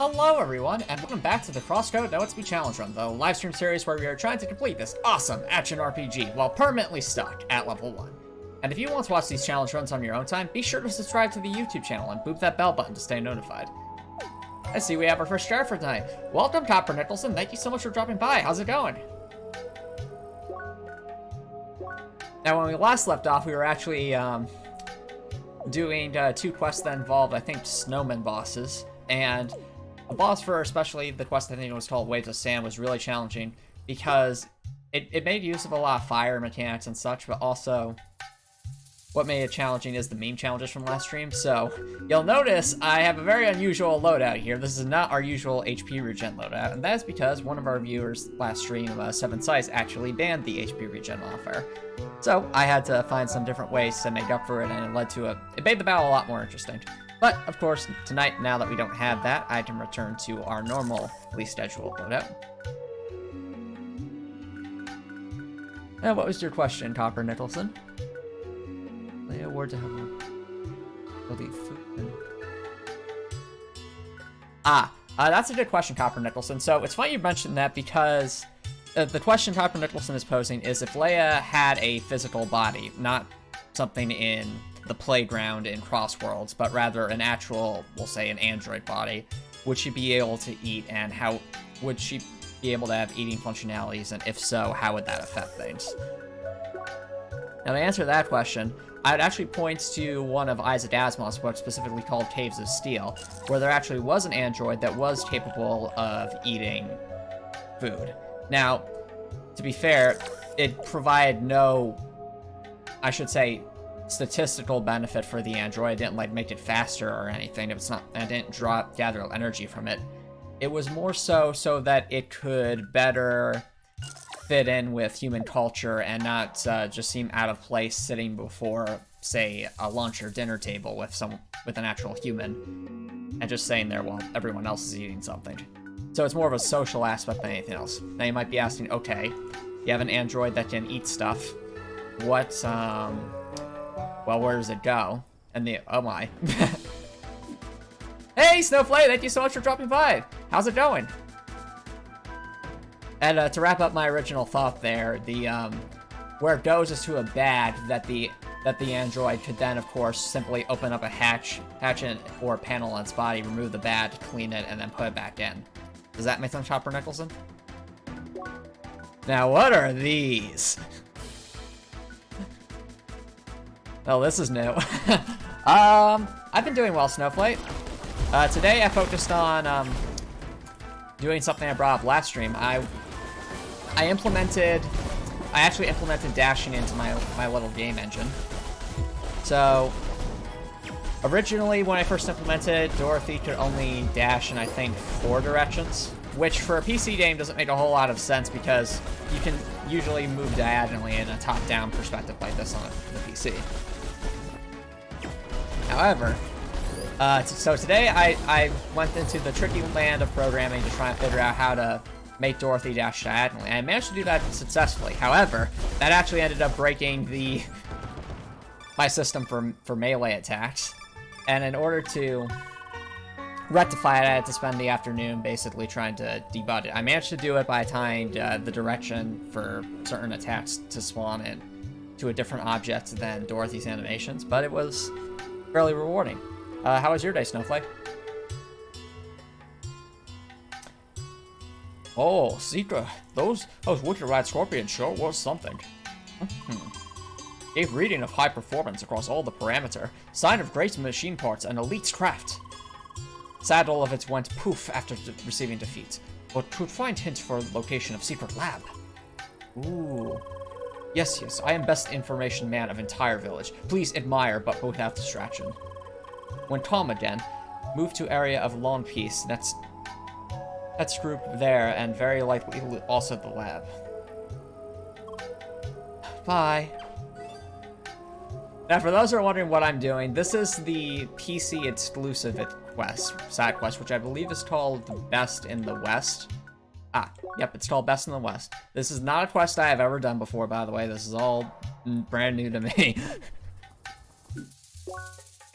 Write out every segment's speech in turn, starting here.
Hello everyone, and welcome back to the CrossCode No EXP Challenge Run, the livestream series where we are trying to complete this awesome action RPG while permanently stuck at level 1. And if you want to watch these challenge runs on your own time, be sure to subscribe to the YouTube channel and boop that bell button to stay notified. I see we have our first share for tonight. Welcome, Copper Nicholson. Thank you so much for dropping by. How's it going? Now, when we last left off, we were actually doing 2 quests that involved, I think, snowman bosses, and the boss for especially the quest I think it was called Waves of Sand was really challenging because it made use of a lot of fire mechanics and such, but also what made it challenging is the meme challenges from last stream. So you'll notice I have a very unusual loadout here. This is not our usual HP regen loadout, and that's because one of our viewers last stream, 7 Size, actually banned the HP regen modifier. So I had to find some different ways to make up for it, and it made the battle a lot more interesting. But, of course, tonight, now that we don't have that, I can return to our normally scheduled loadout. And what was your question, Copper Nicholson? Lay a word to have food. That's a good question, Copper Nicholson. So, it's funny you mentioned that because the question Copper Nicholson is posing is if Leia had a physical body, not something in the playground in Crossworlds, but rather an actual, we'll say, an android body, would she be able to eat, and how would she be able to have eating functionalities, and if so, how would that affect things? Now, to answer that question, I'd actually point to one of Isaac Asimov's books, specifically called Caves of Steel, where there actually was an android that was capable of eating food. Now, to be fair, it provided no, I should say, statistical benefit for the android. It didn't make it faster or anything. It didn't gather energy from it. It was more so that it could better fit in with human culture and not just seem out of place sitting before, say, a lunch or dinner table with an actual human and just staying there while everyone else is eating something. So it's more of a social aspect than anything else. Now you might be asking, okay, you have an android that can eat stuff. Well, where does it go? And oh my. Hey, Snowflake, thank you so much for dropping by. How's it going? And to wrap up my original thought there, where it goes is to a bag that the android could then, of course, simply open up a hatch or a panel on its body, remove the bag, clean it, and then put it back in. Does that make sense, Chopper Nicholson? Now, what are these? Oh, this is new. I've been doing well, Snowflake. Today I focused on doing something I brought up last stream. I actually implemented dashing into my little game engine. So, originally when I first implemented, Dorothy could only dash in, I think, 4 directions, which for a PC game doesn't make a whole lot of sense because you can usually move diagonally in a top-down perspective like this on the PC. However, so today I went into the tricky land of programming to try and figure out how to make Dorothy dash diagonally, and I managed to do that successfully. However, that actually ended up breaking my system for melee attacks, and in order to rectify it, I had to spend the afternoon basically trying to debug it. I managed to do it by tying the direction for certain attacks to spawn in to a different object than Dorothy's animations, but it was fairly rewarding. How was your day, Snowflake? Oh, Seeker, those wicked rat scorpions sure was something. Gave reading of high performance across all the parameter, sign of great machine parts and elite craft. Sad all of it went poof after receiving defeat, but could find hints for location of secret lab. Ooh. Yes, I am best information man of entire village. Please admire, but without distraction. When calm again, move to area of long peace. That's group there, and very likely also the lab. Bye. Now, for those who are wondering what I'm doing, this is the PC exclusive side quest, which I believe is called Best in the West. Yep, it's called Best in the West. This is not a quest I have ever done before, by the way. This is all brand new to me.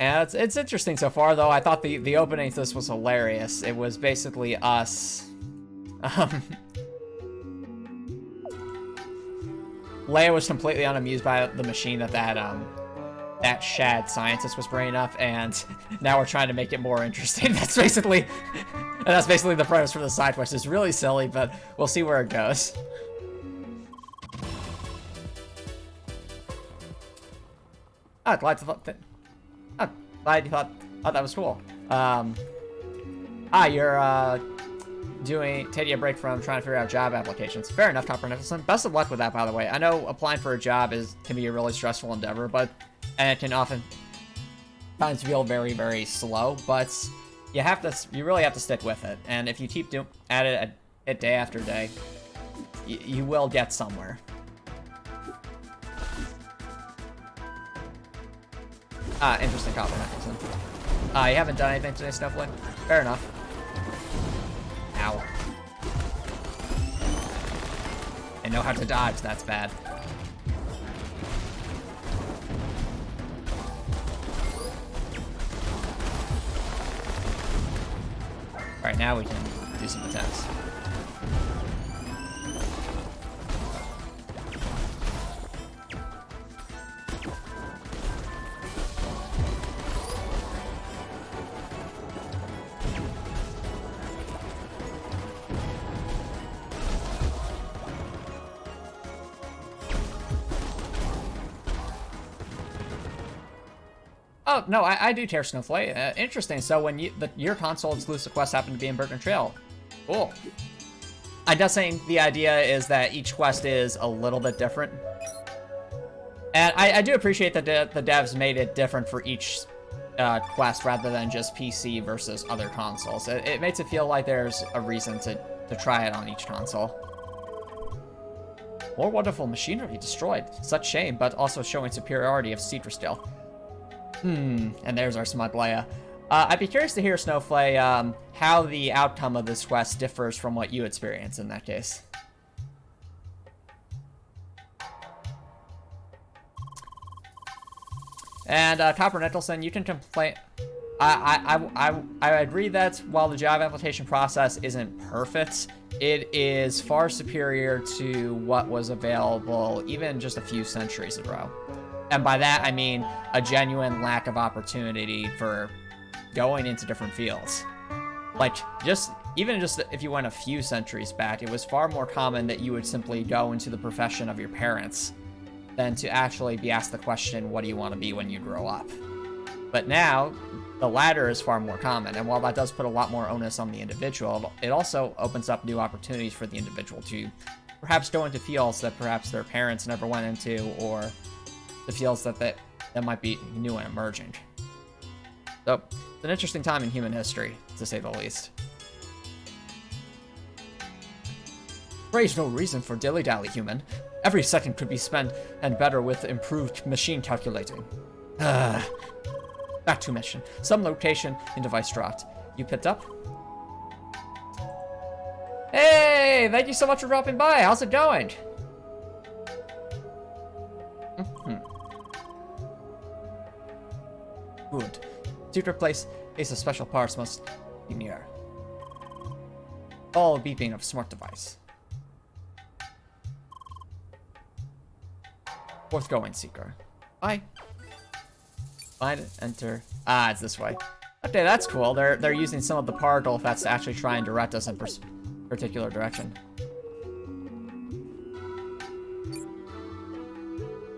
And it's interesting so far, though. I thought the opening to this was hilarious. It was basically us. Leia was completely unamused by the machine that shad scientist was bringing up, and now we're trying to make it more interesting. That's basically the premise for the side quest. It's really silly, but we'll see where it goes. Oh, glad you thought that was cool. You're taking a break from trying to figure out job applications. Fair enough, Copper Nicholson. Best of luck with that, by the way. I know applying for a job can be a really stressful endeavor, and it can often times feel very, very slow, but you really have to stick with it. And if you keep at it day after day, you will get somewhere. Interesting, Copper Nicholson. You haven't done anything today, Snowflake? Fair enough. Ow. I know how to dodge, that's bad. Alright, now we can do some attempts. Oh, no, I do tear Snowflake. Interesting. So when your console exclusive quests happen to be in Burton Trail. Cool. I'm just saying the idea is that each quest is a little bit different. And I do appreciate that the devs made it different for each quest rather than just PC versus other consoles. It makes it feel like there's a reason to try it on each console. More wonderful machinery destroyed. Such shame, but also showing superiority of Cedra still. And there's our smug Leia. I'd be curious to hear, Snowflake, how the outcome of this quest differs from what you experience in that case. And Copper Nicholson, you can complain. I agree that while the job application process isn't perfect, it is far superior to what was available even just a few centuries ago. And by that, I mean a genuine lack of opportunity for going into different fields. Like, even just if you went a few centuries back, it was far more common that you would simply go into the profession of your parents than to actually be asked the question, what do you want to be when you grow up? But now, the latter is far more common, and while that does put a lot more onus on the individual, it also opens up new opportunities for the individual to perhaps go into fields that perhaps their parents never went into, or the fields that might be new and emerging. So, it's an interesting time in human history, to say the least. Praise no reason for dilly-dally, human. Every second could be spent and better with improved machine calculating. Back to mission. Some location in device dropped. You picked up? Hey, thank you so much for dropping by. How's it going? Good. Secret place of special parts must be near. All beeping of smart device. Worth going, seeker. Bye. Find, enter. Ah, it's this way. Okay, that's cool. They're using some of the particle effects to actually try and direct us in particular direction.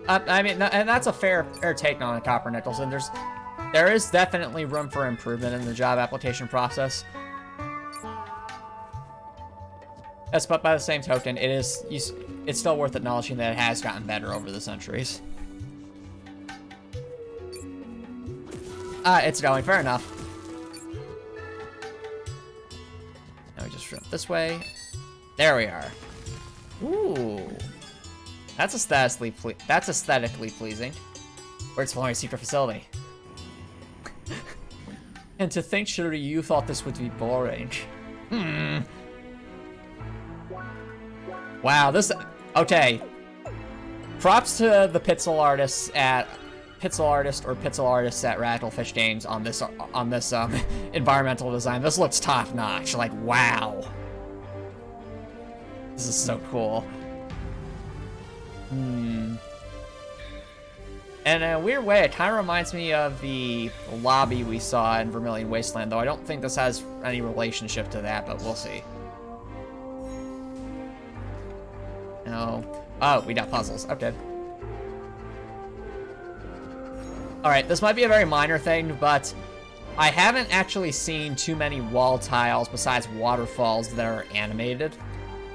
I mean, and that's a fair take on it, Copper Nicholson. There is definitely room for improvement in the job application process. Yes, but by the same token, it's still worth acknowledging that it has gotten better over the centuries. It's going, fair enough. Now we just jump this way. There we are. Ooh. That's aesthetically pleasing. We're exploring a secret facility. And to think, surely you thought this would be boring. Wow, okay. Props to the pixel artists at pixel artist or pixel artists at Radical Fish Games on this environmental design. This looks top notch. Like, wow. This is so cool. In a weird way, it kind of reminds me of the lobby we saw in Vermilion Wasteland, though I don't think this has any relationship to that, but we'll see. No. Oh, we got puzzles. Okay. Alright, this might be a very minor thing, but I haven't actually seen too many wall tiles besides waterfalls that are animated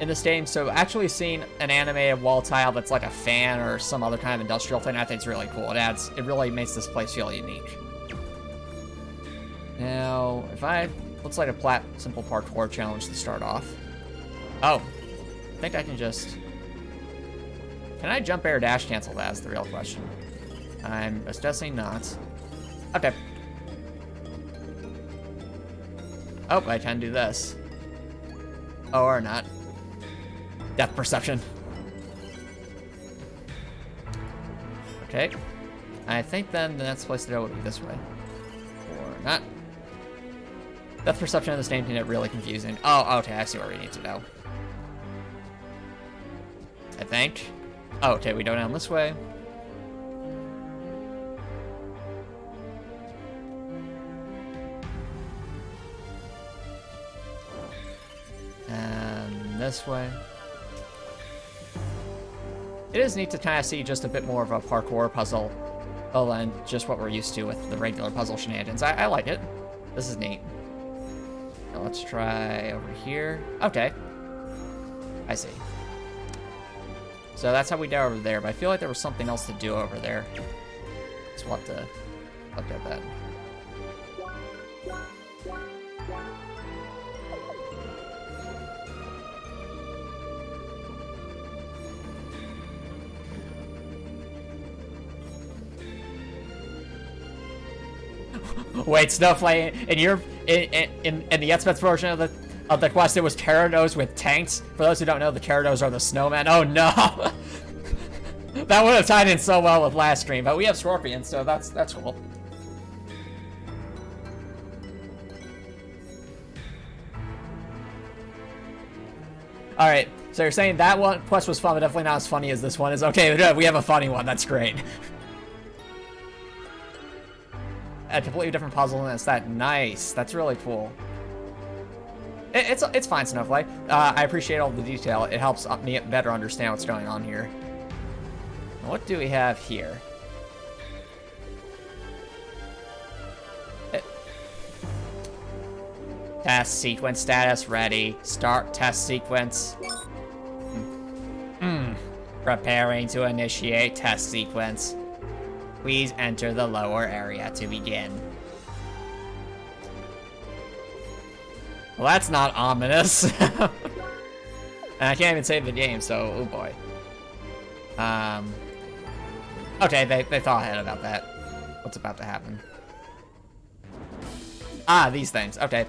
in this game, so actually seeing an animated wall tile that's like a fan or some other kind of industrial thing, I think is really cool. It really makes this place feel unique. Now, looks like a simple parkour challenge to start off. Oh, I think I can just... Can I jump air dash cancel? That's the real question. I'm guessing not. Okay. Oh, I can do this. Oh, or not. Depth perception. Okay. I think then the next place to go would be this way. Or not. Depth perception in this game can get really confusing. Oh, okay, I see where we need to go. I think. Oh, okay, we go down this way. And this way. It is neat to kind of see just a bit more of a parkour puzzle than just what we're used to with the regular puzzle shenanigans. I like it. This is neat. Now let's try over here. Okay. I see. So that's how we go over there, but I feel like there was something else to do over there. Just want to look at that. Wait, Snowflake, in the Xbox version of the quest, it was Gyarados with tanks. For those who don't know, the Gyarados are the snowmen. Oh no! That would have tied in so well with last stream, but we have Scorpions, so that's cool. Alright, so you're saying that one quest was fun, but definitely not as funny as this one is. Okay, we have a funny one, that's great. A completely different puzzle, and it's that nice. That's really cool. It's fine, Snowflake. I appreciate all the detail. It helps me better understand what's going on here. What do we have here? Test sequence status ready. Start test sequence. Preparing to initiate test sequence. Please enter the lower area to begin. Well, that's not ominous. And I can't even save the game, so oh boy. Okay, they thought ahead about that. What's about to happen? Ah, these things. Okay.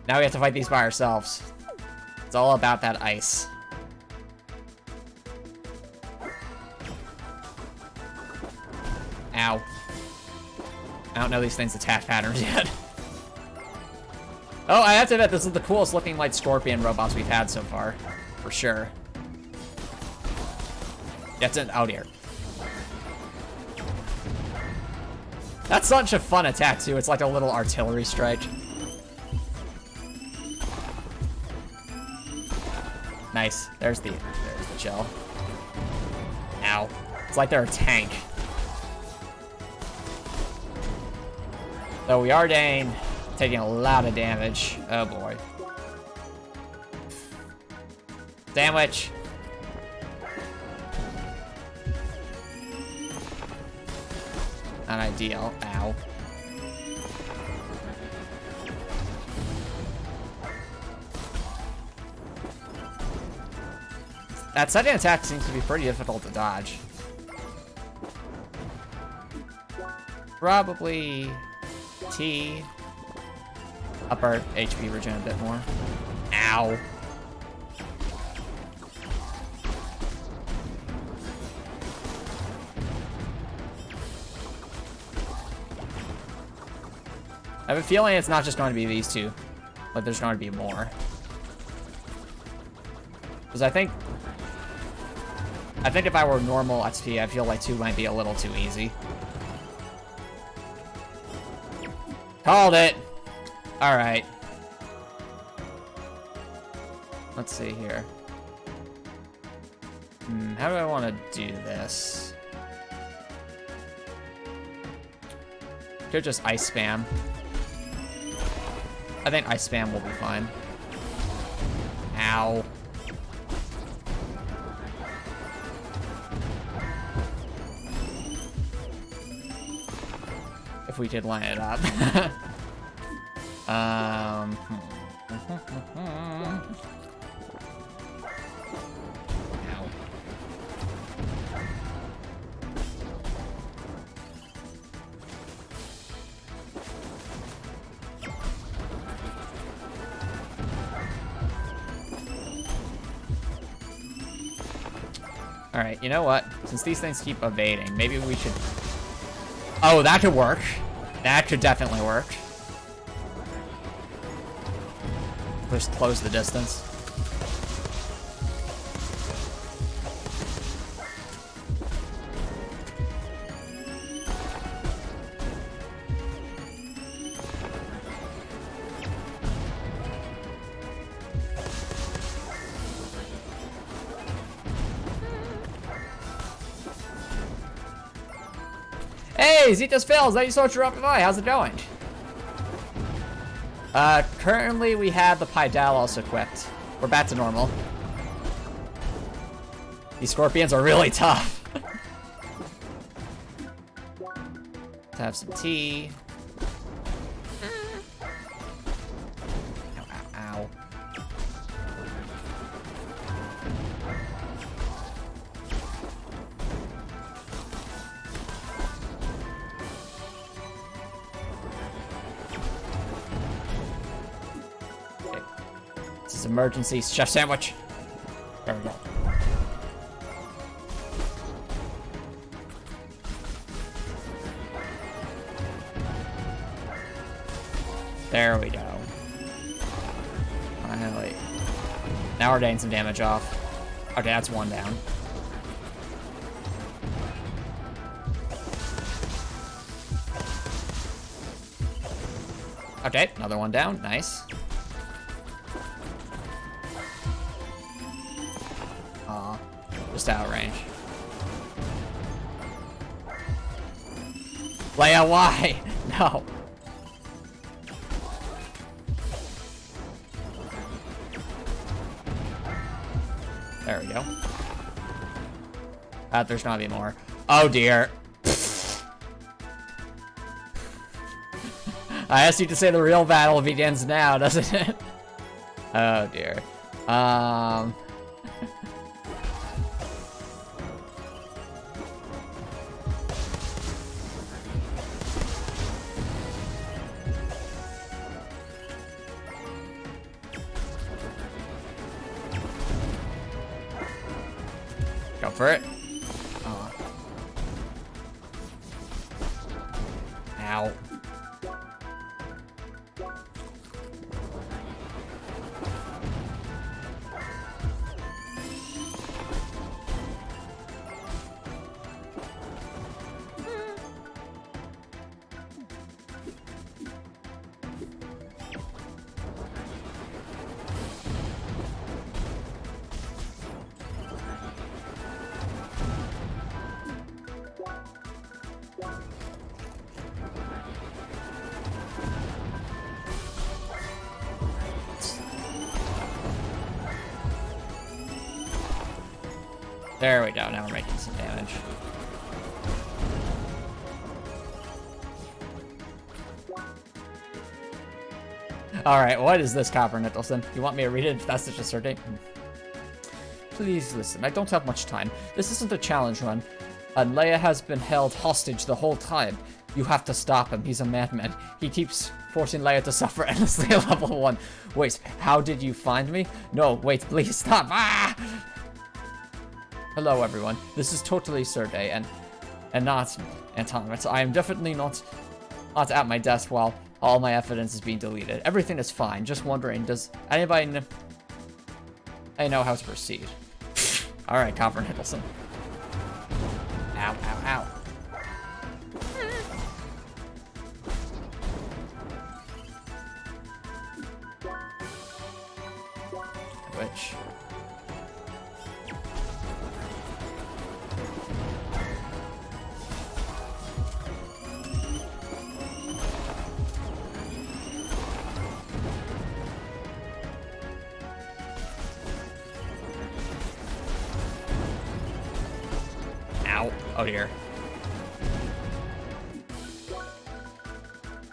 Now we have to fight these by ourselves. It's all about that ice. Ow. I don't know these things' attack patterns yet. Oh, I have to admit, this is the coolest looking like scorpion robots we've had so far. For sure. That's it out here. That's such a fun attack too. It's like a little artillery strike. Nice. There's the shell. Ow. It's like they're a tank. So we are taking a lot of damage. Oh boy. Sandwich. Not ideal. Ow. That second attack seems to be pretty difficult to dodge. Probably T. Up our HP regen a bit more. Ow. I have a feeling it's not just going to be these two, but there's going to be more. Because I think if I were normal XP, I feel like 2 might be a little too easy. Called it! Alright. Let's see here. How do I want to do this? Could just ice spam. I think ice spam will be fine. Ow. If we did line it up. Ow. Alright, you know what? Since these things keep evading, maybe we should... Oh, that could work. That could definitely work. Just close the distance. Hey, Zetas fails. That you saw your UPI. How's it going? Currently we have the Pydalos equipped. We're back to normal. These scorpions are really tough. Let's have some tea. Ow, ow, ow. Emergency chef sandwich. There we go. There we go. Finally. Now we're getting some damage off. Okay, that's one down. Okay, another one down. Nice. Just out of range. Leia, why? No. There we go. There's not any more. Oh dear. I asked you to say the real battle begins now, doesn't it? Oh dear. Go for it. Oh. Ow. There we go, now we're making some damage. Alright, what is this, Copper Nicholson? You want me to read it if that's such a certain? Please listen, I don't have much time. This isn't a challenge run, and Leia has been held hostage the whole time. You have to stop him, he's a madman. He keeps forcing Leia to suffer endlessly at level 1. Wait, how did you find me? No, wait, please stop. Ah! Hello everyone, this is totally Sergey and not Antomicx. I am definitely not at my desk while All my evidence is being deleted. Everything is fine. Just wondering, does anybody know how to proceed? Alright, Copper Nicholson. Ow, ow, ow. Which... Ow. Oh dear.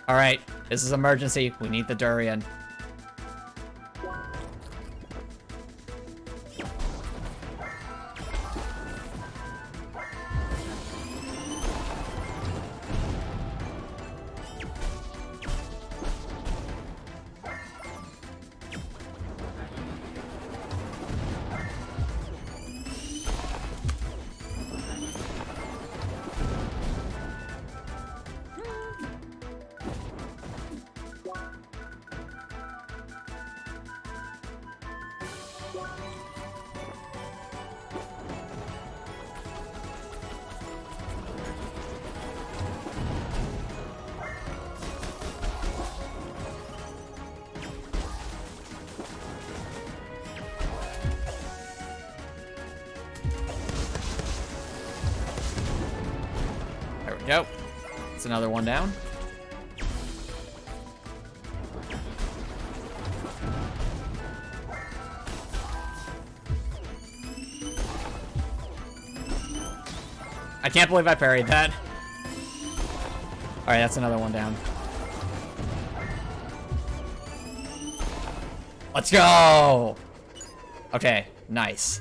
Alright, this is emergency. We need the durian. There we go. It's another one down. I can't believe I parried that. Alright, that's another one down. Let's go! Okay, nice.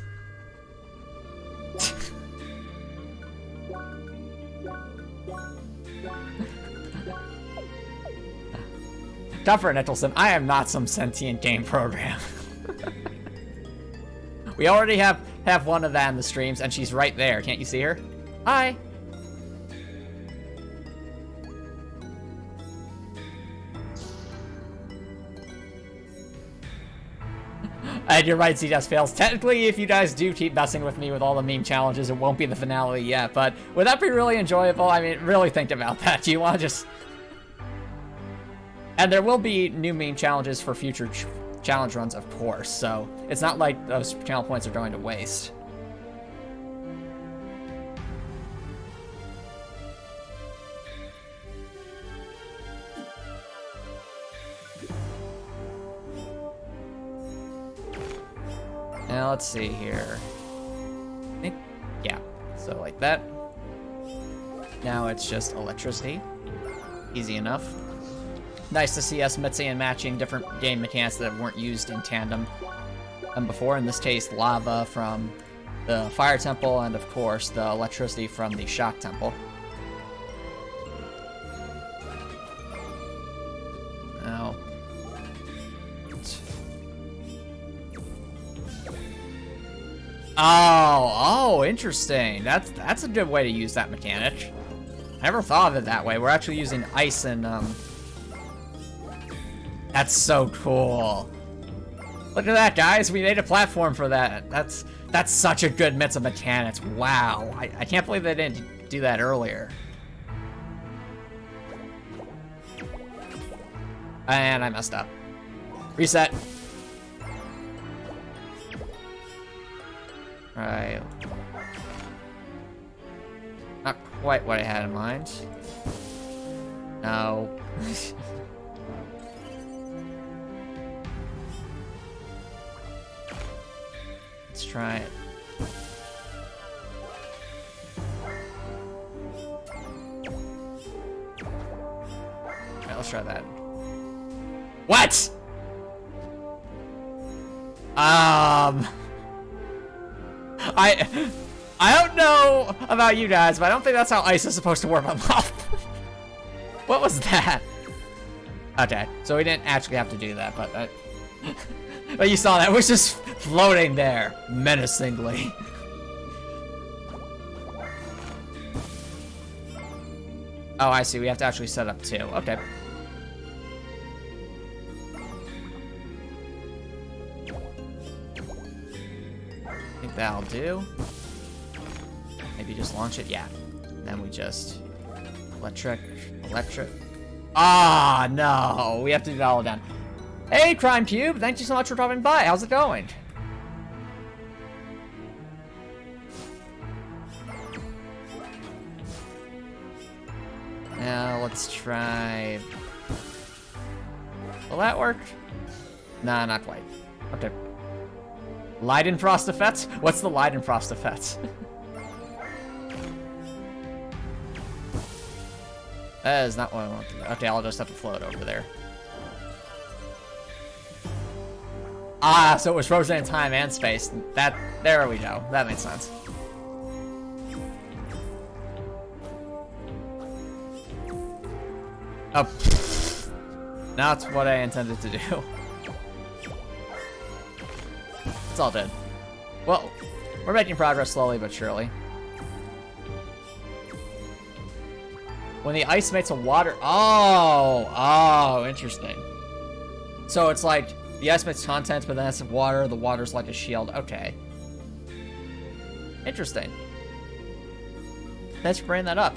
Copper Nicholson, I am not some sentient game program. We already have one of that in the streams, and she's right there. Can't you see her? Hi. And you're right, CDS fails. Technically, if you guys do keep messing with me with all the meme challenges, it won't be the finale yet, but would that be really enjoyable? I mean, really think about that. Do you want to just... And there will be new meme challenges for future challenge runs, of course, so it's not like those channel points are going to waste. Now, let's see here. I think, yeah, so like that. Now it's just electricity. Easy enough. Nice to see us mixing and matching different game mechanics that weren't used in tandem before. In this case, lava from the fire temple, and of course, the electricity from the shock temple. Now, oh, interesting. That's a good way to use that mechanic. I never thought of it that way. We're actually using ice and That's so cool. Look at that, guys. We made a platform for that. That's such a good mix of mechanics. Wow. I can't believe they didn't do that earlier. And I messed up. Reset. Right. Not quite what I had in mind. No. Let's try it. Alright, let's try that. What? I don't know about you guys, but I don't think that's how ice is supposed to work on lava. What was that? Okay, so we didn't actually have to do that, but but you saw that. It was just floating there, menacingly. Oh, I see. We have to actually set up two. Okay. That'll do. Maybe just launch it. Yeah. Then we just electric. Ah, no. We have to do that all down. Hey, Crime Cube. Thank you so much for dropping by. How's it going? Now let's try. Will that work? Nah, not quite. Okay. Leidenfrost effects? What's the Leidenfrost effects? That is not what I want to do. Okay, I'll just have to float over there. Ah, so it was frozen in time and space. There we go. That makes sense. Oh, that's what I intended to do. It's all dead. Well, we're making progress slowly but surely. When the ice makes a water... Oh, interesting. So it's like the ice makes content, but then it's water. The water's like a shield. Okay. Interesting. Thanks for bringing that up.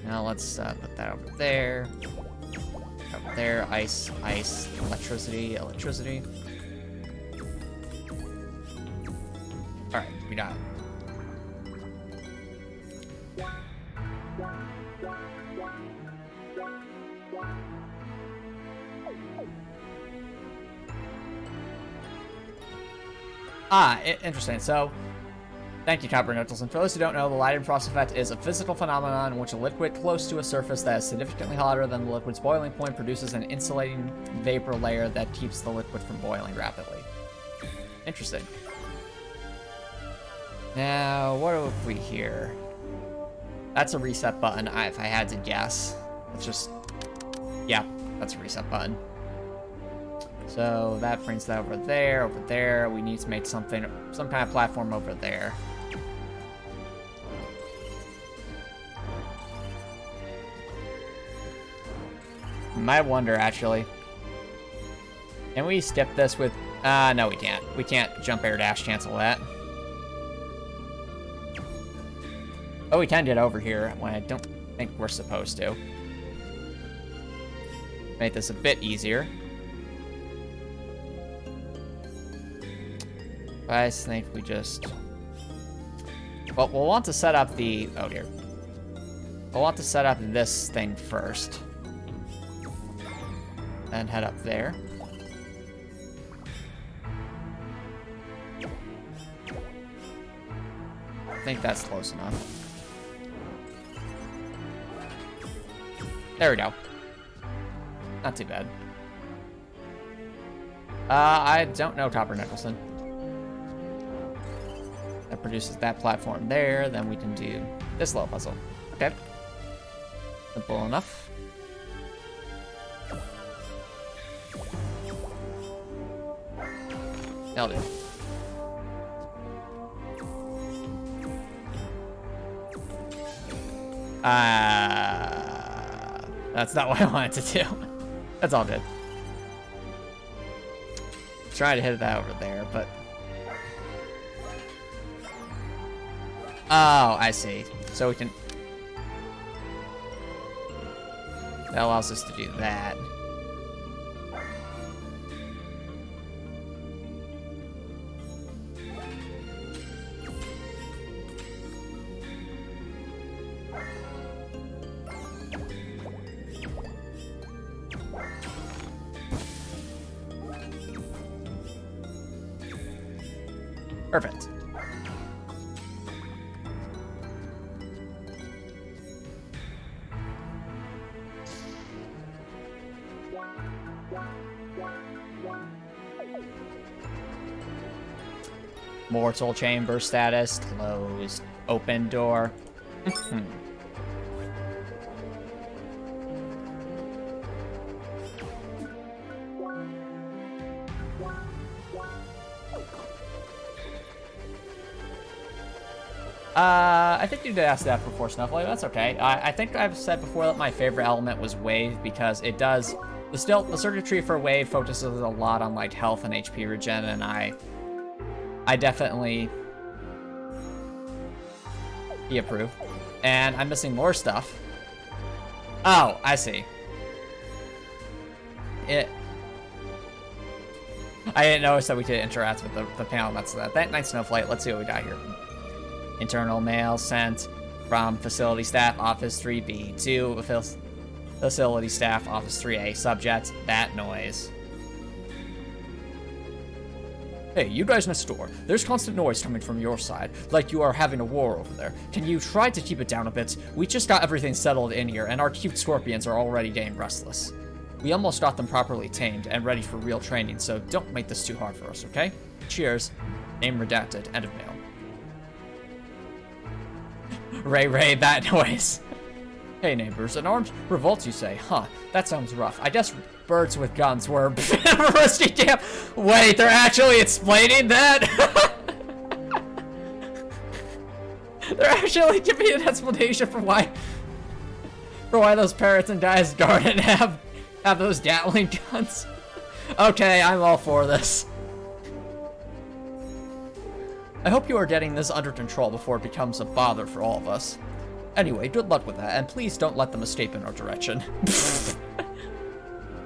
Now let's put that over there. Over there, ice, electricity. Alright, we got it. Interesting. So, thank you, Copper Nicholson. For those who don't know, the Leidenfrost effect is a physical phenomenon in which a liquid close to a surface that is significantly hotter than the liquid's boiling point produces an insulating vapor layer that keeps the liquid from boiling rapidly. Interesting. Now, what have we here? That's a reset button, if I had to guess. Let's just... Yeah, that's a reset button. So that brings that over there. We need to make some kind of platform over there. Might wonder, actually. Can we skip this with... no, we can't. We can't jump air dash cancel that. Oh, we can get over here when I don't think we're supposed to. Make this a bit easier. I think we just... Well, we'll want to set up the... Oh, dear. We'll want to set up this thing first. Then head up there. I think that's close enough. There we go. Not too bad. I don't know Copper Nicholson. That produces that platform there. Then we can do this little puzzle. Okay. Simple enough. That'll do. That's not what I wanted to do. That's all good. Try to hit that over there, but... Oh, I see. So we can... That allows us to do that. Perfect. Mortal chamber status, closed, open door. I think you did ask that before, Snuffle. That's okay. I think I've said before that my favorite element was wave because it does The circuitry for Wave focuses a lot on like health and HP regen, and I definitely approve. And I'm missing more stuff. Oh, I see. I didn't notice that we could interact with the panel. That's that. Nice Snowflake. Let's see what we got here. Internal mail sent from facility staff office 3B to facility staff office 3A. Subject, that noise. Hey, you guys next door. There's constant noise coming from your side, like you are having a war over there. Can you try to keep it down a bit? We just got everything settled in here, and our cute scorpions are already getting restless. We almost got them properly tamed and ready for real training, so don't make this too hard for us, okay? Cheers. Name redacted. End of mail. Ray, that noise. Hey neighbors, an armed revolt you say? Huh, that sounds rough. I guess birds with guns were risky camp. Wait, they're actually explaining that? They're actually giving an explanation for why those parrots in Guy's garden have those Gatling guns. Okay, I'm all for this. I hope you are getting this under control before it becomes a bother for all of us. Anyway, good luck with that, and please don't let them escape in our direction.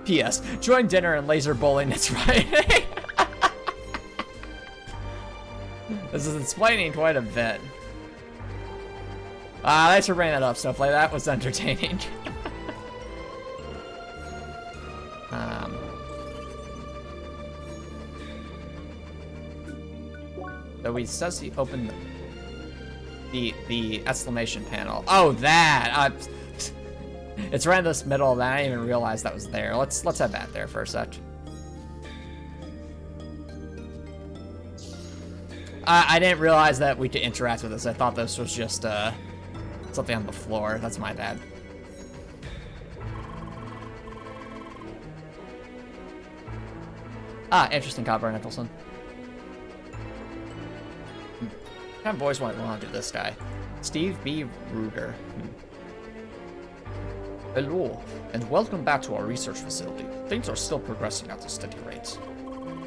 P.S. Join dinner and laser bowling next Friday. This is explaining quite a bit. Thanks for bringing that up, Snowflake. That was entertaining. So he says he opened the exclamation panel. Oh, that! It's right in this middle that I didn't even realize that was there. Let's head back there for a sec. I didn't realize that we could interact with this. I thought this was just something on the floor. That's my bad. Interesting, Copper Nicholson. What kind of boys want to do this guy? Steve B. Ruger. Hello, and welcome back to our research facility. Things are still progressing at a steady rate.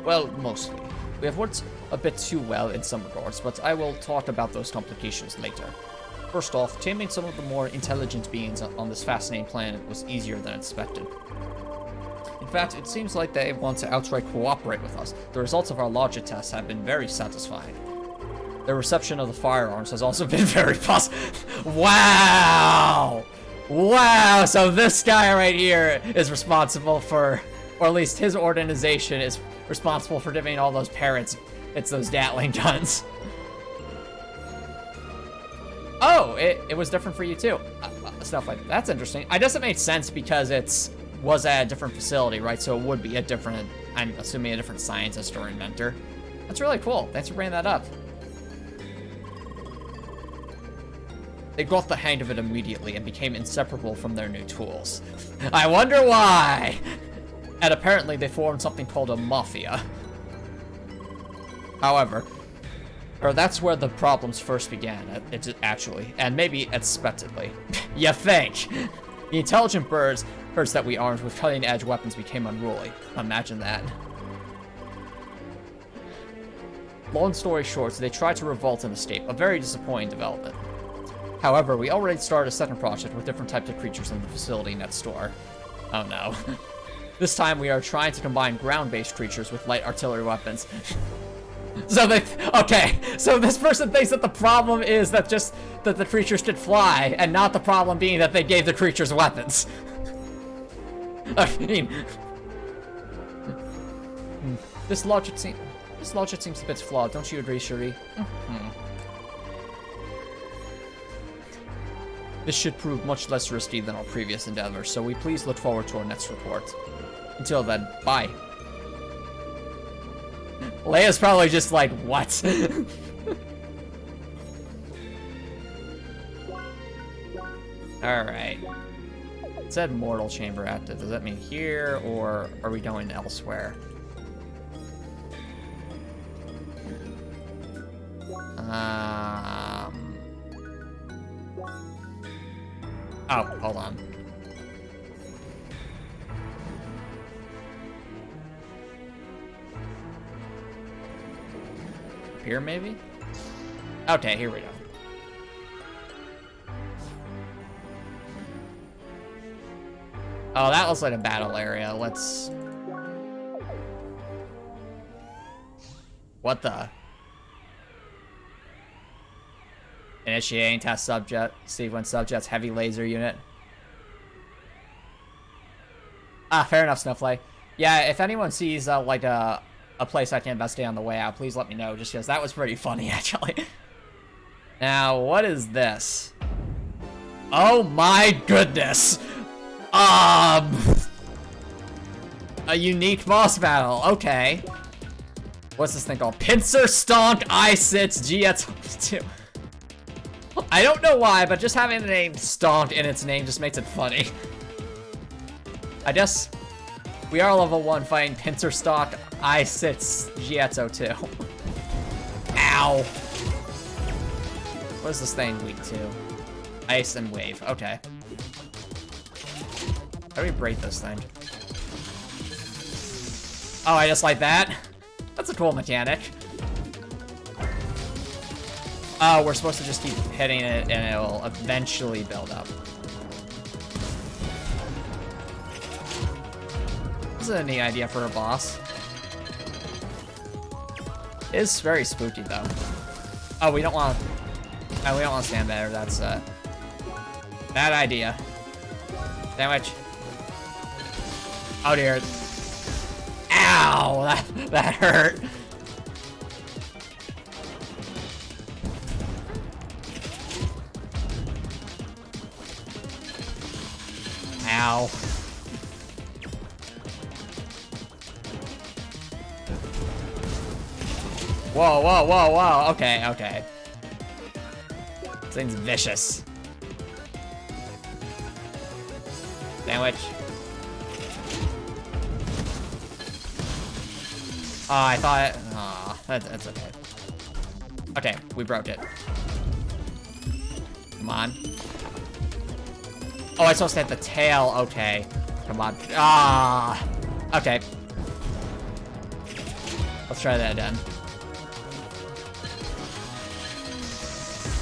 Well, mostly. We have worked a bit too well in some regards, but I will talk about those complications later. First off, taming some of the more intelligent beings on this fascinating planet was easier than expected. In fact, it seems like they want to outright cooperate with us. The results of our logic tests have been very satisfying. Their reception of the firearms has also been very positive. Wow! Wow! So this guy right here is responsible for, or at least his organization is responsible for giving all those parents, it's those Gatling guns. Oh, it was different for you too. Stuff like that's interesting. I guess it made sense because was at a different facility, right? So it would be a different, I'm assuming a different scientist or inventor. That's really cool. Thanks for bringing that up. They got the hang of it immediately and became inseparable from their new tools. I wonder why! And apparently they formed something called a mafia. However, that's where the problems first began, actually, and maybe expectedly. You think? The intelligent birds that we armed with cutting-edge weapons became unruly. Imagine that. Long story short, they tried to revolt and escape, a very disappointing development. However, we already started a second project with different types of creatures in the facility next door. Oh no. This time we are trying to combine ground-based creatures with light artillery weapons. So so this person thinks that the problem is that the creatures could fly, and not the problem being that they gave the creatures weapons. I mean, this logic seems a bit flawed, don't you agree, Cherie? This should prove much less risky than our previous endeavors, so we please look forward to our next report. Until then, bye. Leia's probably just like, what? Alright. It said mortal chamber active. Does that mean here, or are we going elsewhere? Oh, hold on. here, maybe? Okay, here we go. Oh, that looks like a battle area. Let's... What the? Initiating test subject, sequence subjects, heavy laser unit. Ah, fair enough, Snowflake. Yeah, if anyone sees, like, a place I can investigate on the way out, please let me know, just because that was pretty funny, actually. Now, what is this? Oh my goodness! A unique boss battle, okay. What's this thing called? Pincer Stonk I-Sits GX2. I don't know why, but just having the name Stonk in its name just makes it funny. I guess we are level 1 fighting Pincer Stonk I-Sits GX2. Ow. What is this thing weak to? Ice and wave, okay. How do we break this thing? Oh, I just like that? That's a cool mechanic. Oh, we're supposed to just keep hitting it and it'll eventually build up. This is a neat idea for a boss. It is very spooky though. Oh, we don't want to stand there. That's bad idea. Sandwich. Oh dear. Ow! That hurt. Ow. Whoa, whoa, whoa, whoa. Okay, okay. This thing's vicious. Sandwich. Oh, I thought it... Aw, that's okay. Okay, we broke it. Come on. Oh, I'm supposed to hit the tail. Okay. Come on. Ah. Okay. Let's try that again.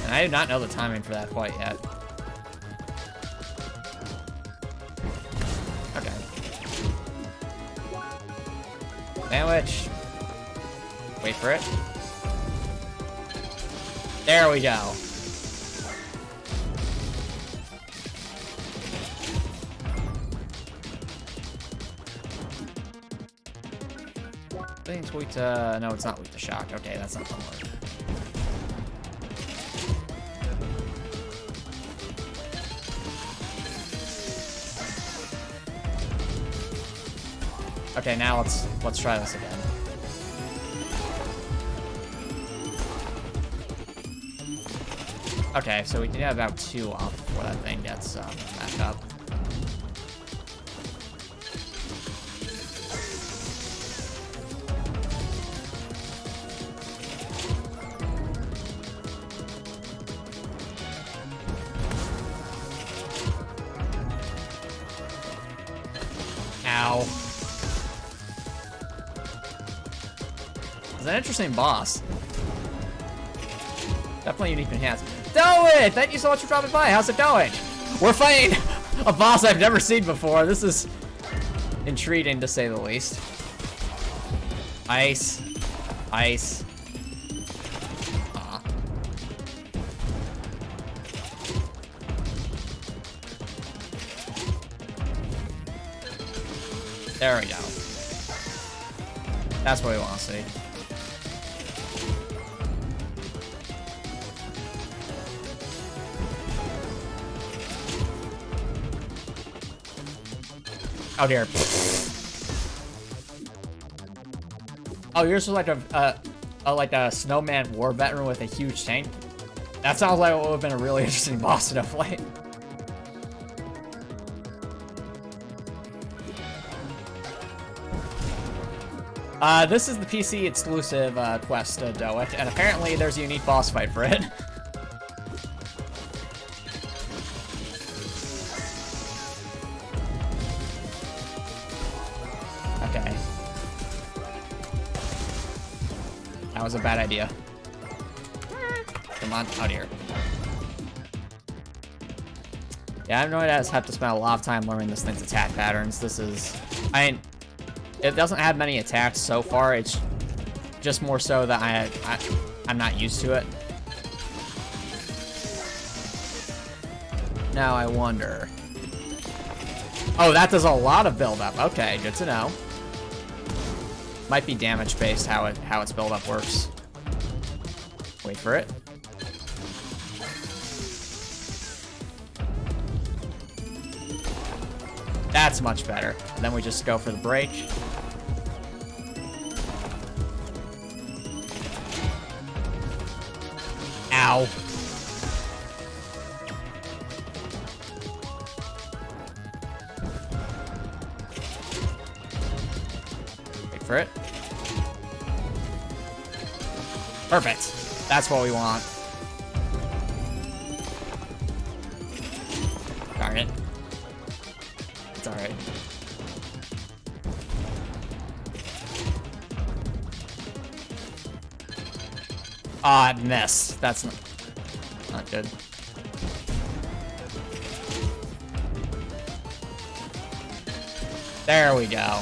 And I do not know the timing for that quite yet. Okay. Sandwich. Wait for it. There we go. I think it's weak to... No, it's not weak to shock. Okay, that's not gonna work. Okay, now let's try this again. Okay, so we can have about 2 off before that thing gets back up. Ow. It's an interesting boss. Definitely unique enhanced. Doe! Thank you so much for dropping by. How's it going? We're fighting a boss I've never seen before. This is intriguing to say the least. Ice. Ice. Aw. There we go. That's what we want to see. Oh dear. Oh, yours was like a snowman war veteran with a huge tank. That sounds like it would have been a really interesting boss to fight. This is the PC exclusive quest to Doic, and apparently there's a unique boss fight for it. Okay. That was a bad idea. Come on, out here. Yeah, I have no idea. I just have to spend a lot of time learning this thing's attack patterns. This is... I mean, it doesn't have many attacks so far. It's just more so that I'm not used to it. Now I wonder... Oh, that does a lot of build-up. Okay, good to know. Might be damage-based how its build-up works. Wait for it. That's much better. Then we just go for the break. Ow. Wait for it. Perfect. That's what we want. Darn it. It's alright. Ah, I missed. That's not good. There we go.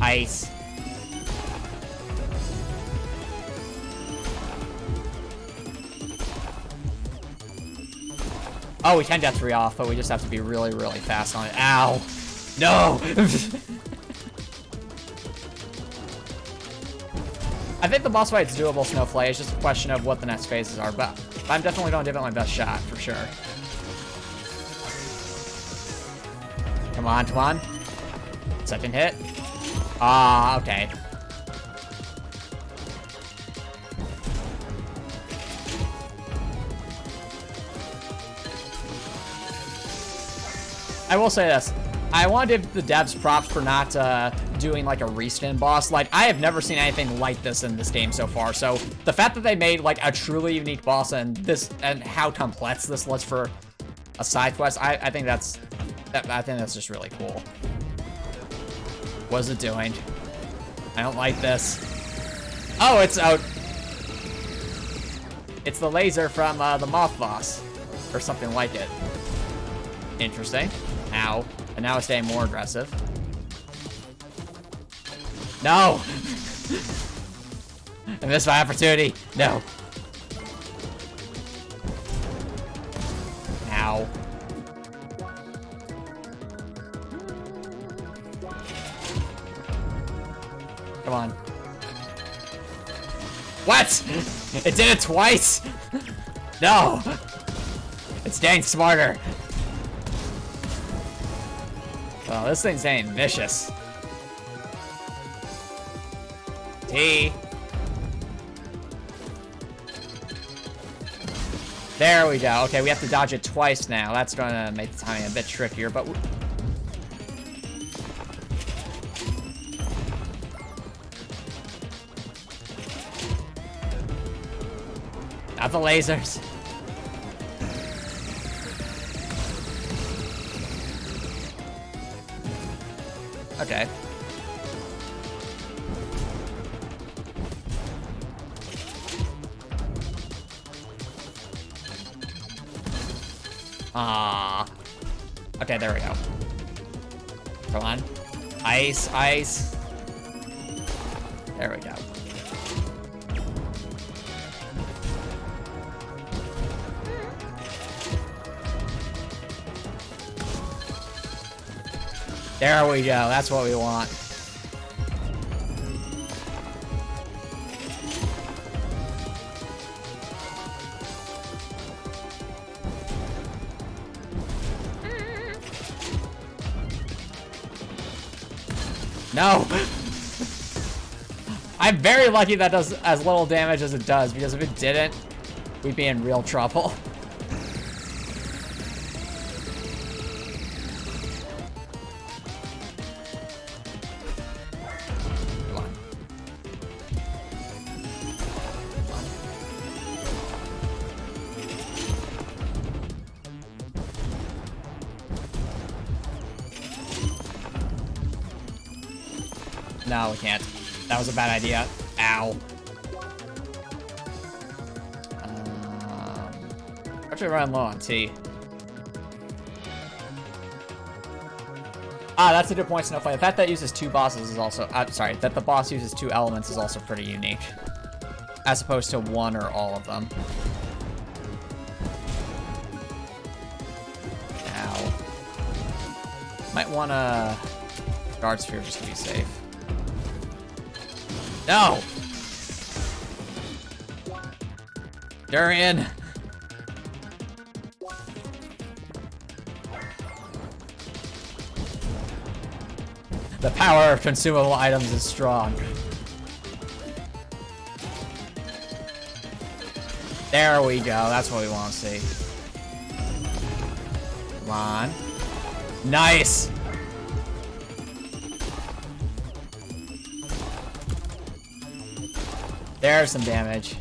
Ice. Oh, we can get 3 off, but we just have to be really, really fast on it. Ow! No! I think the boss fight's doable, Snowflake. It's just a question of what the next phases are, but I'm definitely going to give it my best shot, for sure. Come on, come on. Second hit. Ah, okay. I will say this. I want to give the devs props for not doing like a reskin boss. Like, I have never seen anything like this in this game so far. So the fact that they made like a truly unique boss and how complex this looks for a side quest, I think that's just really cool. What is it doing? I don't like this. Oh, it's out. It's the laser from the moth boss or something like it. Interesting. Ow. And now it's staying more aggressive. No! I missed my opportunity. No. Ow. Come on. What? It did it twice? No. It's getting smarter. Oh, this thing's getting vicious. T. There we go. Okay, we have to dodge it twice now. That's gonna make the timing a bit trickier, but... Not the lasers. Okay. Ah. Okay, there we go. Come on. Ice, ice. There we go. There we go. That's what we want. No! I'm very lucky that does as little damage as it does, because if it didn't, we'd be in real trouble. No, we can't. That was a bad idea. Ow. actually running low on tea. Ah, that's a good point, Snowflake. The fact that it uses 2 bosses is also... sorry, that the boss uses 2 elements is also pretty unique. As opposed to 1 or all of them. Ow. Might want to... Guard Sphere just to be safe. No! Durian! The power of consumable items is strong. There we go. That's what we want to see. Come on. Nice! There's some damage.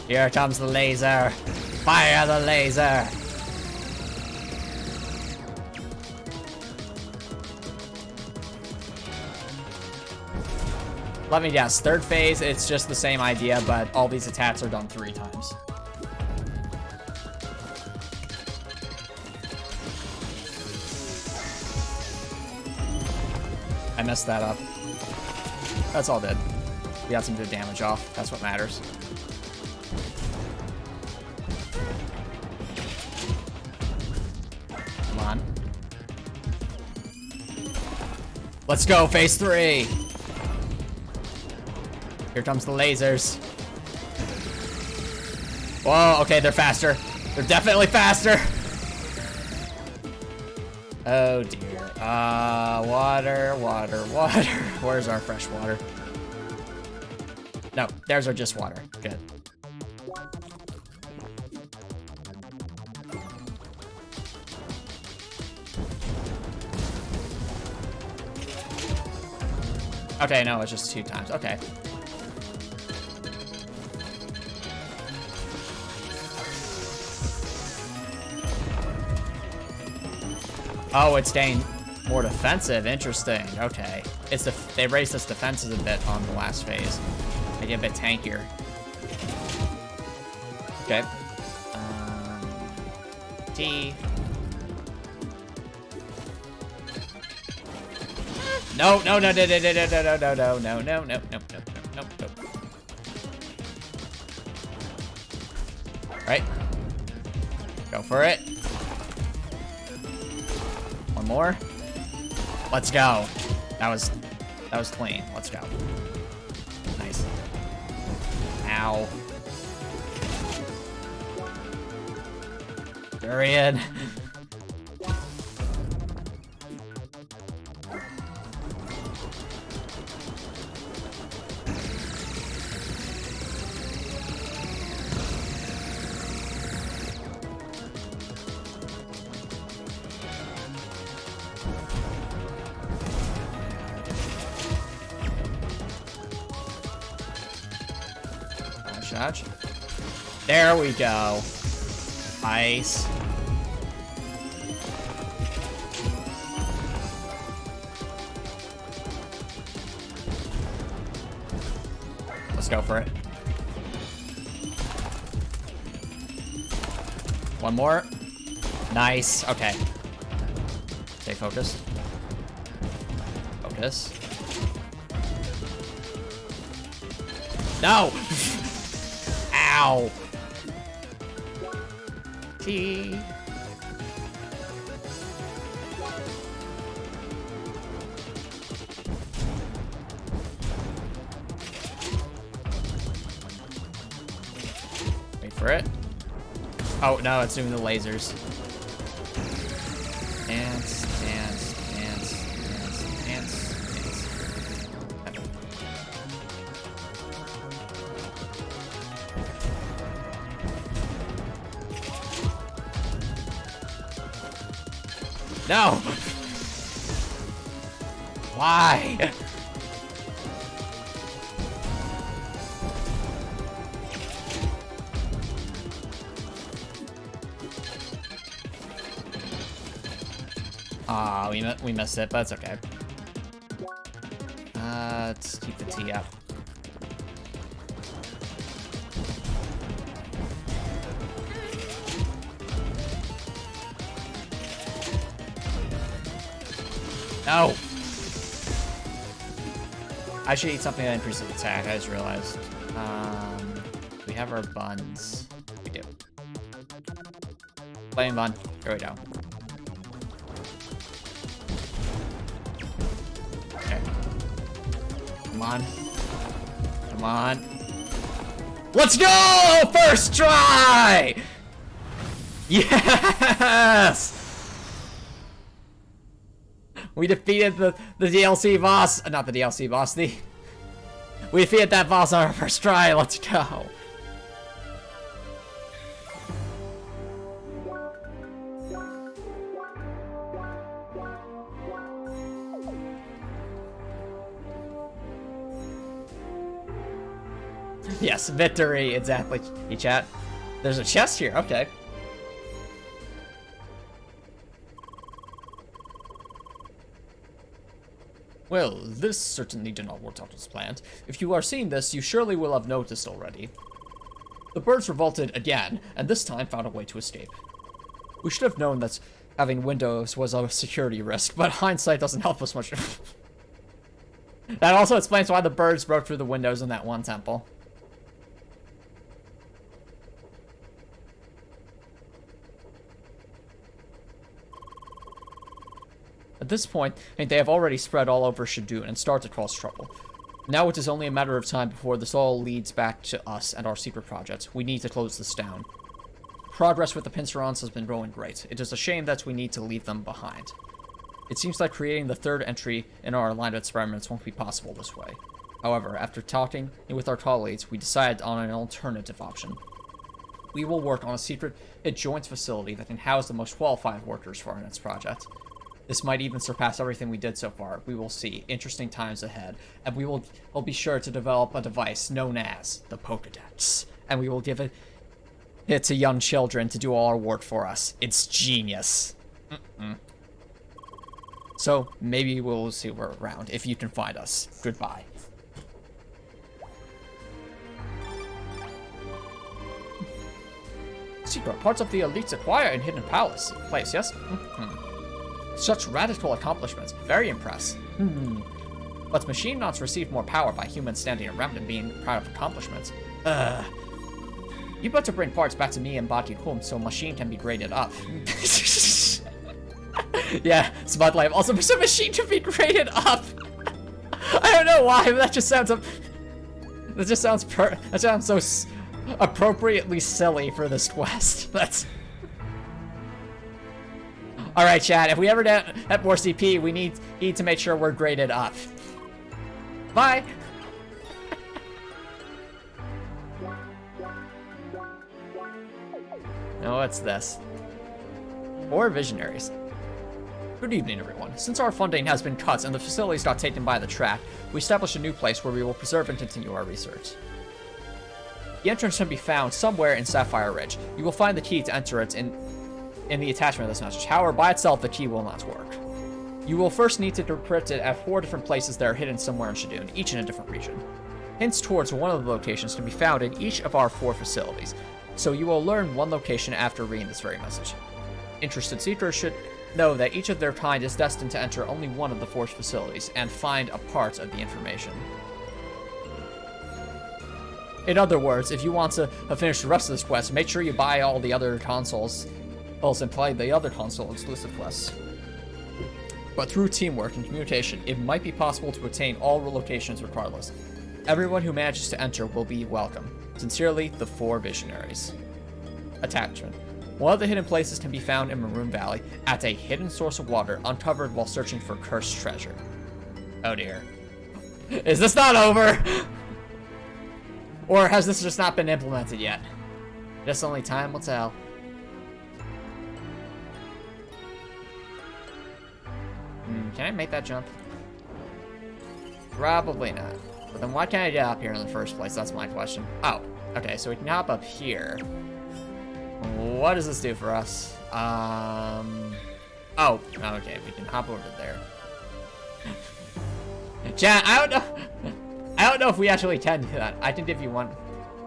Here comes the laser. Fire the laser. Let me guess, 3rd phase, it's just the same idea, but all these attacks are done 3 times. I messed that up. That's all good. We got some good damage off. That's what matters. Come on. Let's go, phase 3. Here comes the lasers. Whoa, okay, they're faster. They're definitely faster. Oh dear. Water, water, water. Where's our fresh water? No, there's our just water. Good. Okay, no, it's just 2 times. Okay. Oh, it's staying more defensive. Interesting. Okay. It's they raised its defenses a bit on the last phase. They get a bit tankier. Okay. T. No, no, no, no, no, no, no, no, no, no, no, no, no, no, no, no, no. Right. Go for it. One more. Let's go. That was clean. Let's go. Nice. Ow. Durian. There we go. Nice. Let's go for it. One more. Nice. Okay. Stay focused. Focus. No! Ow! T. Wait for it. Oh, no, it's doing the lasers. Dance, dance, dance, dance, dance, dance. No! Why? Aw, we missed it, but it's okay. Let's keep the T up. No! I should eat something that increases attack, I just realized. We have our buns. We do. Flame bun. Here we go. Okay. Come on. Come on. Let's go! First try! Yes! We defeated the DLC boss. Not the DLC boss, we defeated that boss on our first try. Let's go. Yes, victory, exactly. Hey, chat. There's a chest here, okay. Well, this certainly did not work out as planned. If you are seeing this, you surely will have noticed already. The birds revolted again, and this time found a way to escape. We should have known that having windows was a security risk, but hindsight doesn't help us much. That also explains why the birds broke through the windows in that one temple. At this point, they have already spread all over Shadoon and started to cause trouble. Now it is only a matter of time before this all leads back to us and our secret project. We need to close this down. Progress with the Pincerons has been going great. It is a shame that we need to leave them behind. It seems like creating the third entry in our line of experiments won't be possible this way. However, after talking with our colleagues, we decided on an alternative option. We will work on a secret joint facility that can house the most qualified workers for our next project. This might even surpass everything we did so far. We will see. Interesting times ahead. And we'll be sure to develop a device known as the Pokedex. And we will give it to young children to do all our work for us. It's genius. So, maybe we'll see we're around, if you can find us. Goodbye. Secret parts of the Elite's acquire in Hidden Place, yes? Such radical accomplishments. Very impressed. But machine knots receive more power by humans standing around and being proud of accomplishments. You better bring parts back to me and Body home so machine can be graded up. Yeah, Smut Life. Also, so machine can be graded up. I don't know why, but that just sounds so appropriately silly for this quest. That's. All right, chat. If we ever get more CP, we need to make sure we're graded up. Bye. No, what's this? 4 visionaries. Good evening, everyone. Since our funding has been cut and the facilities got taken by the track, we established a new place where we will preserve and continue our research. The entrance can be found somewhere in Sapphire Ridge. You will find the key to enter it in the attachment of this message. However, by itself, the key will not work. You will first need to decrypt it at 4 different places that are hidden somewhere in Shadoon, each in a different region. Hints towards one of the locations can be found in each of our 4 facilities, so you will learn one location after reading this very message. Interested seekers should know that each of their kind is destined to enter only one of the 4 facilities and find a part of the information. In other words, if you want to finish the rest of this quest, make sure you buy all the other consoles and play the other console exclusive quests. But through teamwork and communication, it might be possible to attain all locations regardless. Everyone who manages to enter will be welcome. Sincerely, the 4 visionaries. Attachment. One of the hidden places can be found in Maroon Valley at a hidden source of water uncovered while searching for cursed treasure. Oh dear. Is this not over? Or has this just not been implemented yet? Just only time will tell. Can I make that jump? Probably not. But then why can't I get up here in the first place? That's my question. Oh, okay, so we can hop up here. What does this do for us? Oh, okay, we can hop over there. Chat, I don't know if we actually can do that. I can give you one.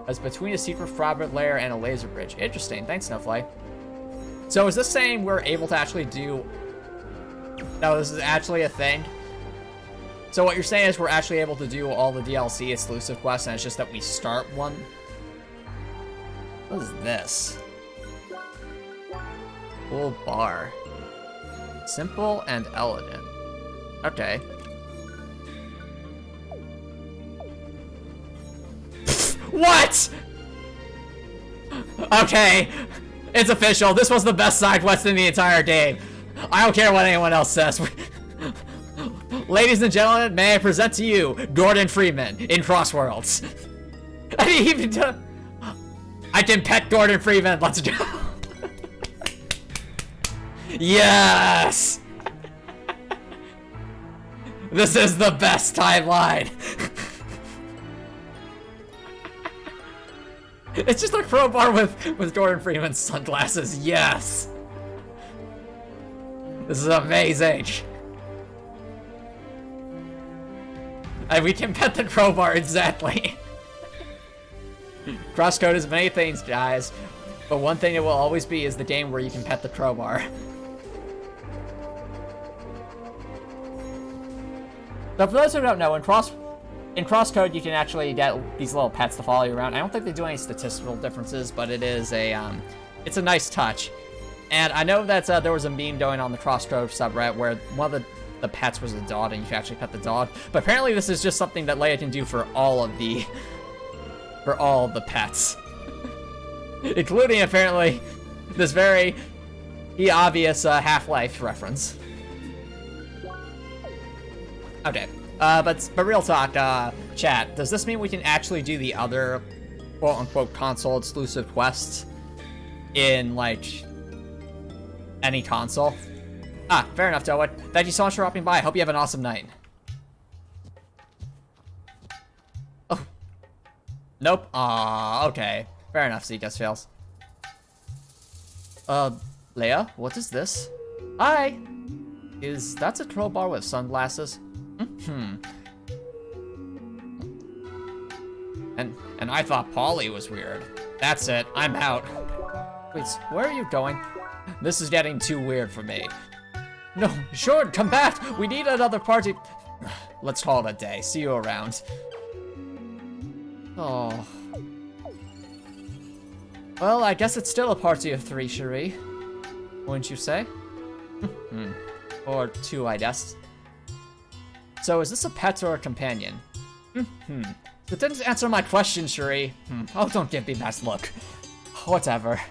It's between a secret fragment layer and a laser bridge. Interesting, thanks, Snowflake. So is this saying we're able to actually do No, this is actually a thing. So what you're saying is we're actually able to do all the DLC exclusive quests, and it's just that we start one? What is this? Full bar. Simple and elegant. Okay. What?! Okay. It's official. This was the best side quest in the entire game. I don't care what anyone else says. Ladies and gentlemen, may I present to you Gordon Freeman in Crossworlds. I didn't even do... I can pet Gordon Freeman. Let's go. Yes! This is the best timeline. It's just a crowbar with Gordon Freeman's sunglasses. Yes! This is amazing. And we can pet the crowbar, exactly. CrossCode is many things, guys. But one thing it will always be is the game where you can pet the crowbar. So for those who don't know, in CrossCode you can actually get these little pets to follow you around. I don't think they do any statistical differences, but it is it's a nice touch. And I know that there was a meme going on the CrossCode subreddit where one of the pets was a dog, and you can actually pet the dog. But apparently this is just something that Leia can do for all of the pets, including apparently this very obvious Half-Life reference. Okay, but real talk, chat. Does this mean we can actually do the other quote-unquote console exclusive quests in like any console? Ah, fair enough, Toad. Thank you so much for dropping by. I hope you have an awesome night. Oh. Nope. Aw, okay. Fair enough, so he just fails. Leia, what is this? Hi! Is that a crowbar with sunglasses? And I thought Polly was weird. That's it, I'm out. Wait, where are you going? This is getting too weird for me. No, sure, come back! We need another party. Let's call it a day. See you around. Oh. Well, I guess it's still a party of 3, Cherie. Wouldn't you say? Or 2, I guess. So, is this a pet or a companion? It didn't answer my question, Cherie. Oh, don't give me that look. Whatever.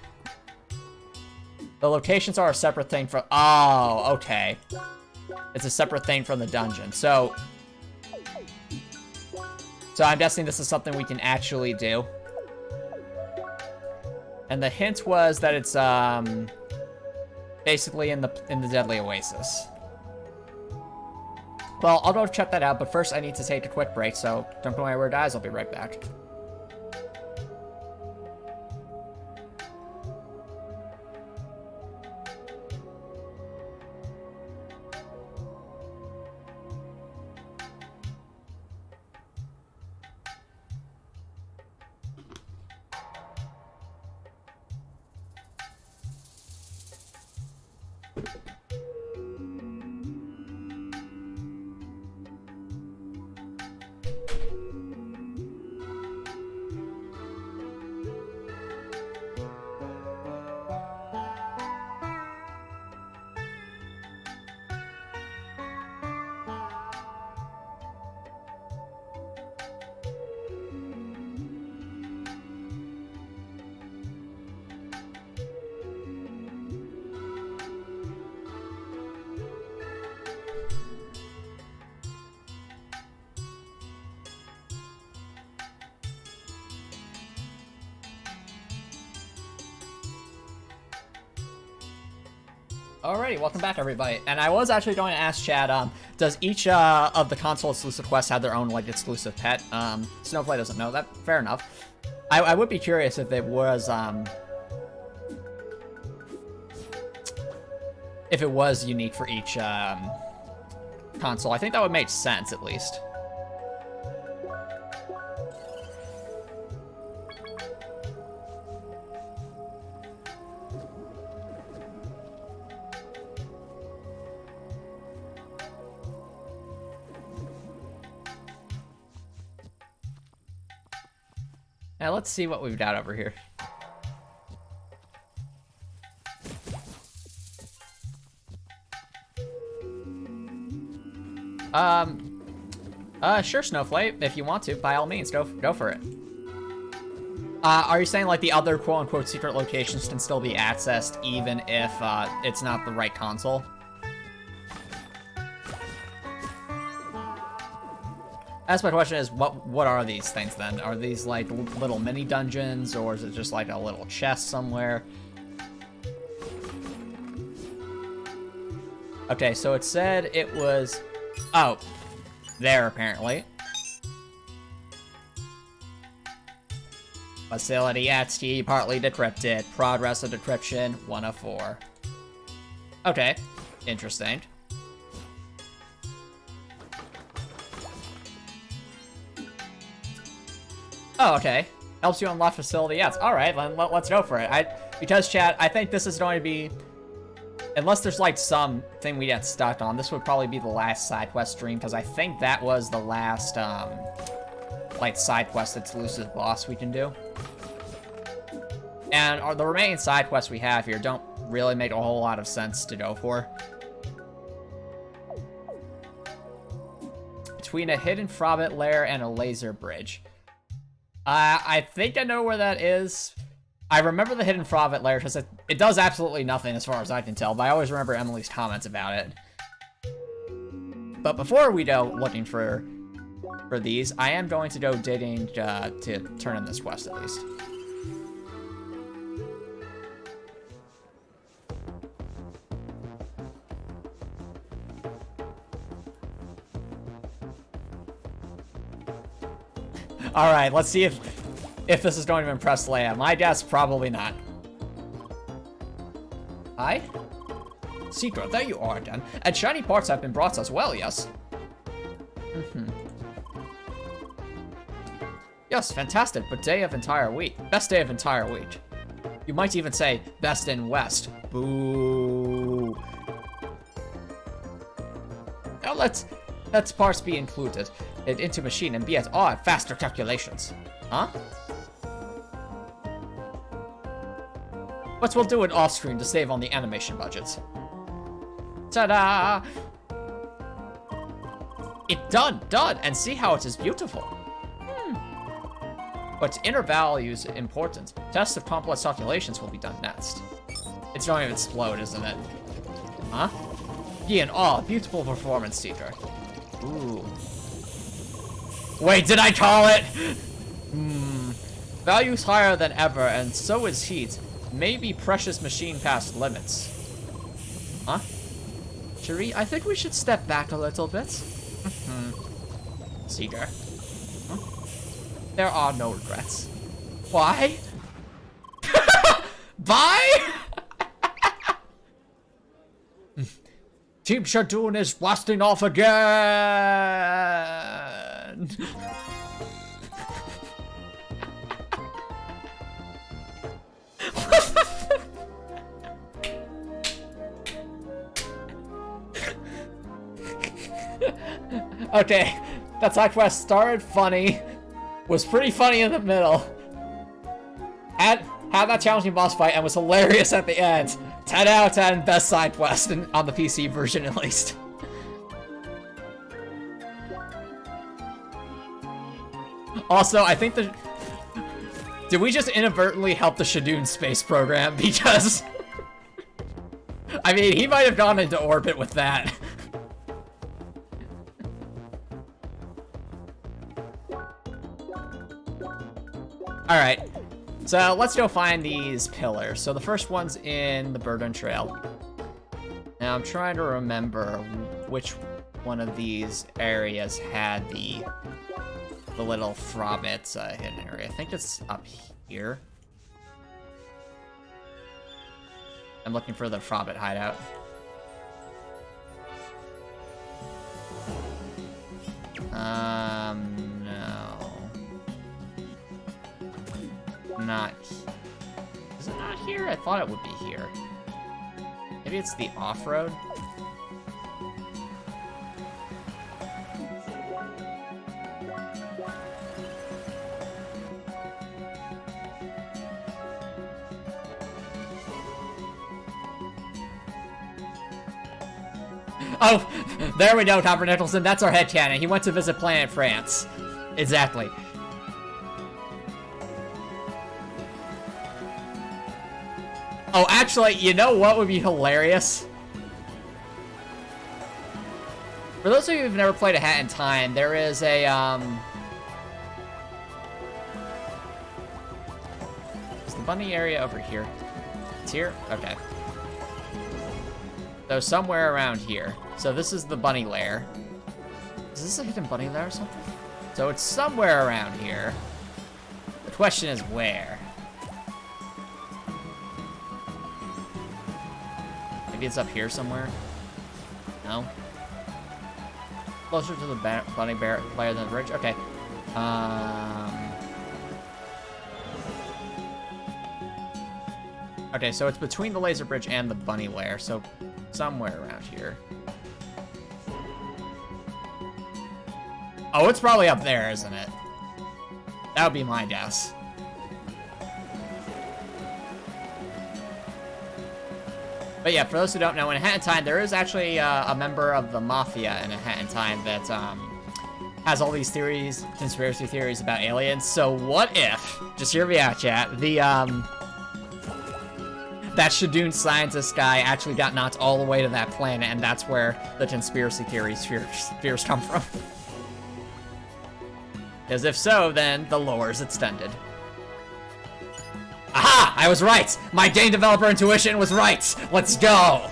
The locations are a separate thing from... Oh, okay. It's a separate thing from the dungeon. So I'm guessing this is something we can actually do. And the hint was that it's basically in the Deadly Oasis. Well, I'll go check that out, but first I need to take a quick break, so don't go anywhere, guys. I'll be right back. Alrighty, welcome back, everybody. And I was actually going to ask Chad, does each of the console exclusive quests have their own like exclusive pet? Snowflake doesn't know that. Fair enough. I would be curious if it was unique for each console. I think that would make sense, at least. Now let's see what we've got over here. Sure, Snowflake, if you want to, by all means, go for it. Are you saying, like, the other quote-unquote secret locations can still be accessed even if, it's not the right console? That's my question is, what are these things, then? Are these, like, little mini-dungeons, or is it just, like, a little chest somewhere? Okay, so it said it was... Oh, there, apparently. Facility XT partly decrypted. Progress of decryption 1 of 4. Okay, interesting. Oh, okay. Helps you unlock facility X. Alright, let's go for it. Because, chat, I think this is going to be... Unless there's, like, something we get stuck on, this would probably be the last side quest stream, because I think that was the last, like, side quest exclusive boss we can do. And the remaining side quests we have here don't really make a whole lot of sense to go for. Between a hidden Frobit lair and a laser bridge. I think I know where that is. I remember the hidden Frobit lair because it does absolutely nothing as far as I can tell, but I always remember Emily's comments about it. But before we go looking for these, I am going to go digging to turn in this quest at least. Alright, let's see if this is going to impress Leia. My guess, probably not. Hi? Secret, there you are again. And shiny parts have been brought as well, yes? Yes, fantastic, but day of entire week. Best day of entire week. You might even say, best in West. Boo. Now let's parts be included into machine and be at faster calculations. Huh? But we'll do it off-screen to save on the animation budgets. Ta-da! It done! And see how it is beautiful. But inner values important. Tests of complex calculations will be done next. It's going to explode, isn't it? Huh? Be in awe. Beautiful performance, Seeker. Ooh. Wait, did I call it? Values higher than ever, and so is heat. Maybe precious machine past limits. Huh? Cherie, I think we should step back a little bit. Seeger. Huh? There are no regrets. Why? Bye? Team Shadoon is blasting off again! Okay, that side quest started funny, was pretty funny in the middle, had that challenging boss fight, and was hilarious at the end. 10 out of 10, best side quest on the PC version at least. Also, I think did we just inadvertently help the Shadoon space program? Because I mean, he might have gone into orbit with that. Alright, so let's go find these pillars. So the first one's in the Burden Trail. Now I'm trying to remember which one of these areas had the little Frobit hidden area. I think it's up here. I'm looking for the Frobit hideout. No. Not. Is it not here? I thought it would be here. Maybe it's the off-road? Oh, there we go, Copper Nicholson. That's our headcanon. He went to visit Planet France. Exactly. Oh, actually, you know what would be hilarious? For those of you who've never played A Hat in Time, there is a, is the bunny area over here? It's here? Okay. So somewhere around here. So this is the bunny lair. Is this a hidden bunny lair or something? So it's somewhere around here. The question is where? Maybe it's up here somewhere? No? Closer to the bunny bear lair than the bridge? Okay. Okay, so it's between the laser bridge and the bunny lair, so somewhere around here. Oh, it's probably up there, isn't it? That would be my guess. But yeah, for those who don't know, in A Hat in Time, there is actually a member of the Mafia in A Hat in Time that has all these theories, conspiracy theories about aliens. So what if, just hear me out, chat, that Shadoon scientist guy actually got knocked all the way to that planet, and that's where the conspiracy fears come from. Because if so, then the lore is extended. Aha! I was right! My game developer intuition was right! Let's go!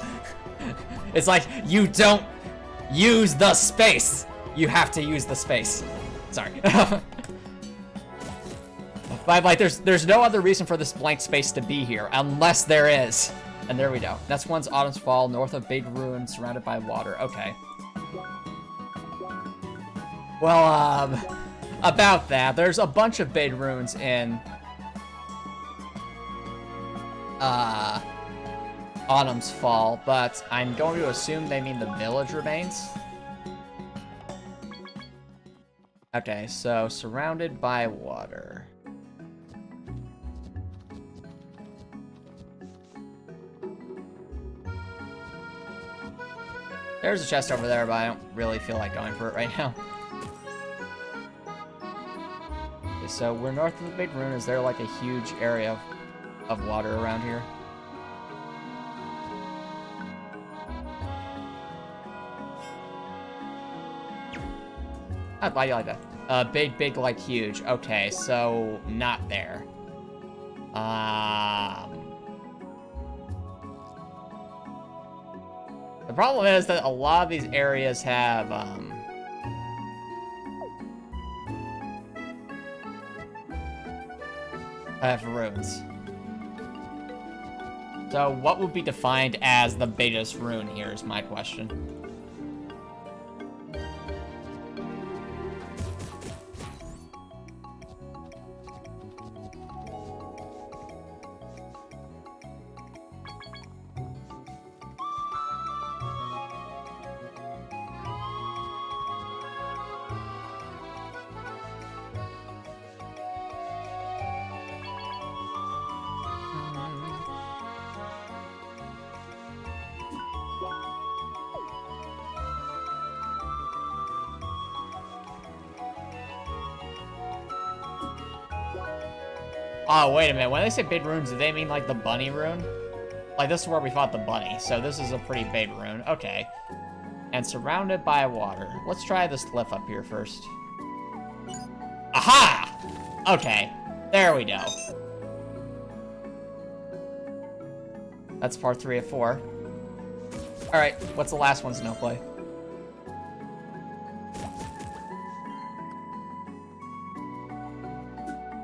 It's like, you don't use the space! You have to use the space. Sorry. But like, there's no other reason for this blank space to be here, unless there is. And there we go. That's one's Autumn's Fall, north of Big Ruin, surrounded by water. Okay. Well, about that, there's a bunch of big ruins in Autumn's Fall, but I'm going to assume they mean the village remains. Okay, so surrounded by water. There's a chest over there, but I don't really feel like going for it right now. Okay, so we're north of the Big Ruin. Is there like a huge area of water around here? Why do you like that? Big, like huge. Okay, so not there. The problem is that a lot of these areas have ruins. So what would be defined as the biggest ruin here is my question. Oh, wait a minute. When they say big runes, do they mean like the bunny rune? Like, this is where we fought the bunny, so this is a pretty big rune. Okay. And surrounded by water. Let's try this cliff up here first. Aha! Okay. There we go. That's part 3 of 4. Alright, what's the last one, Snowplay?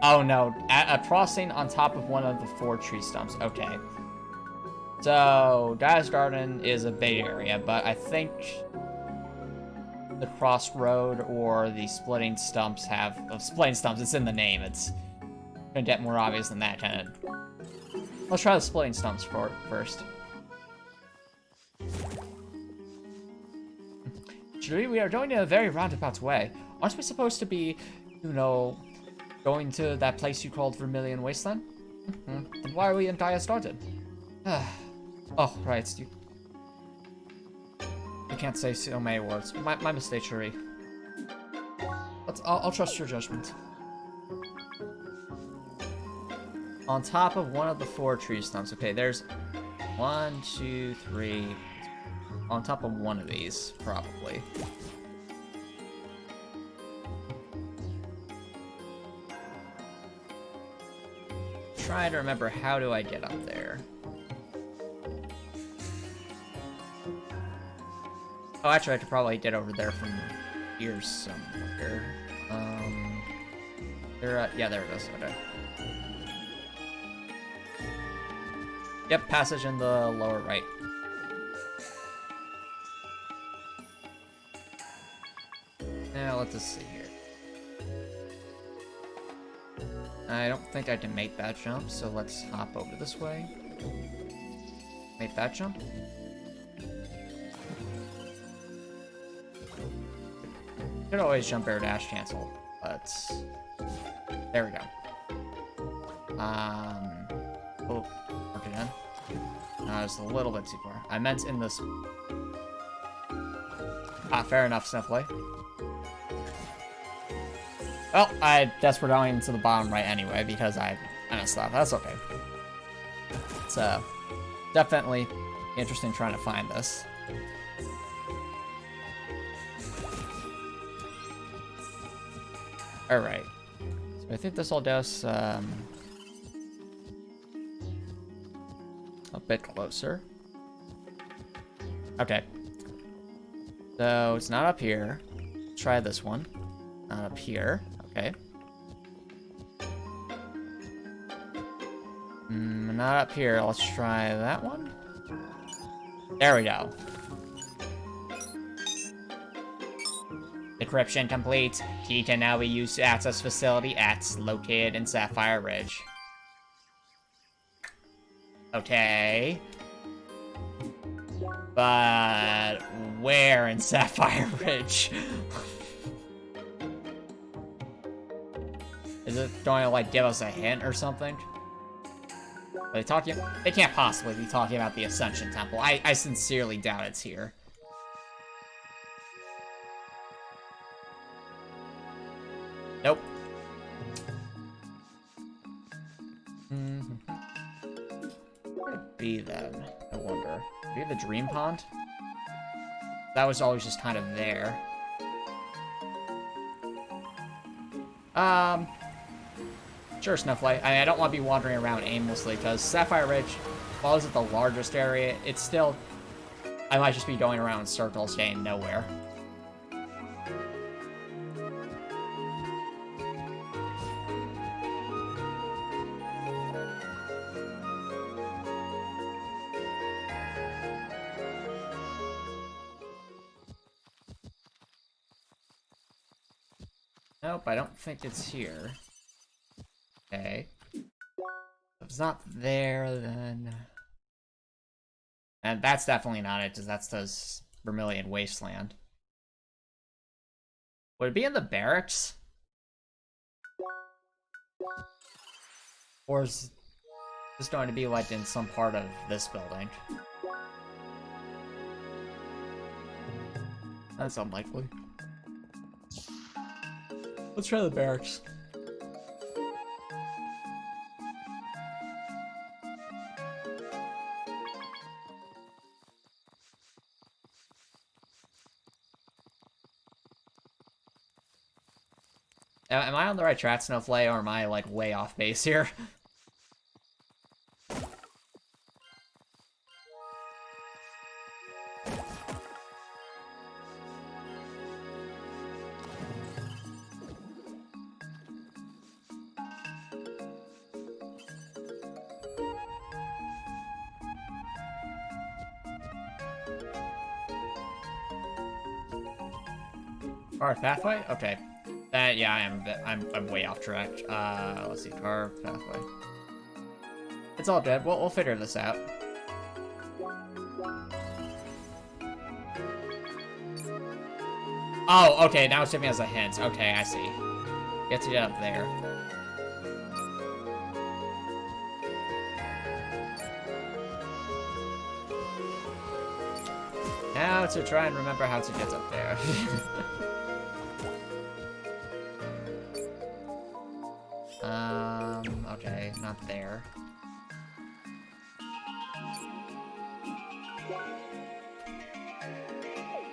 Oh no, a crossing on top of one of the 4 tree stumps. Okay. So, Guy's Garden is a big area, but I think the crossroad or the splitting stumps have... splitting stumps, it's in the name. It's gonna get more obvious than that, kind of. Let's try the splitting stumps first. Julie, we are going in a very roundabout way. Aren't we supposed to be, you know... going to that place you called Vermilion Wasteland? Then why are we in Gaia's Garden? Oh, right. You can't say so many words. My mistake, Shuri. I'll trust your judgment. On top of one of the 4 tree stumps. Okay, there's 1, 2, 3. On top of one of these, probably. Trying to remember, how do I get up there? Oh, actually, I could probably get over there from here somewhere. Yeah, there it is. Okay. Yep, passage in the lower right. Now, let's just see here. I don't think I can make that jump, so let's hop over this way. Make that jump. Could always jump air dash cancel, but there we go. Oh, work again. No, it's a little bit too far. I meant in this. Ah, fair enough, Sniffly. Well, I guess we're going to the bottom right anyway because I messed up. That's okay. It's definitely interesting trying to find this. Alright. So I think this will does a bit closer. Okay. So it's not up here. Try this one. Not up here. Okay. Not up here. Let's try that one. There we go. Decryption complete. Key can now be used to access facility X located in Sapphire Ridge. Okay. But where in Sapphire Ridge? Is it going to, like, give us a hint or something? Are they talking? They can't possibly be talking about the Ascension Temple. I sincerely doubt it's here. Nope. Where would it be then? I wonder. Maybe the Dream Pond? That was always just kind of there. Sure, Snowflake. I mean, I don't want to be wandering around aimlessly, because Sapphire Ridge, while it's the largest area, it's still... I might just be going around in circles, getting nowhere. Nope, I don't think it's here. Okay. If it's not there, then... And that's definitely not it, because that's the Vermilion Wasteland. Would it be in the barracks? Or is this going to be, like, in some part of this building? That's unlikely. Let's try the barracks. Am I on the right track, Snowflake, or am I, like, way off base here? Carved pathway? Okay. Yeah, I'm way off track. Let's see, carved pathway. It's all good. We'll figure this out. Oh, okay. Now it's giving us a hint. Okay, I see. Get to get up there. Now to try and remember how to get up there. Okay, not there.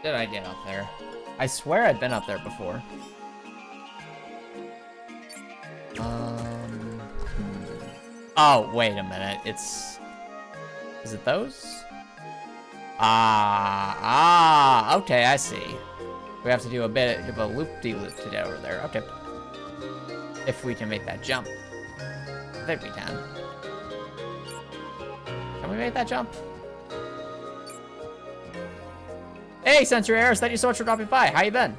Did I get up there? I swear I'd been up there before. Oh, wait a minute. Is it those? Okay, I see. We have to do a bit of a loop-de-loop to get over there. Okay. If we can make that jump. I think we can. Can we make that jump? Hey, Sensory Errors, thank you so much for dropping by. How you been?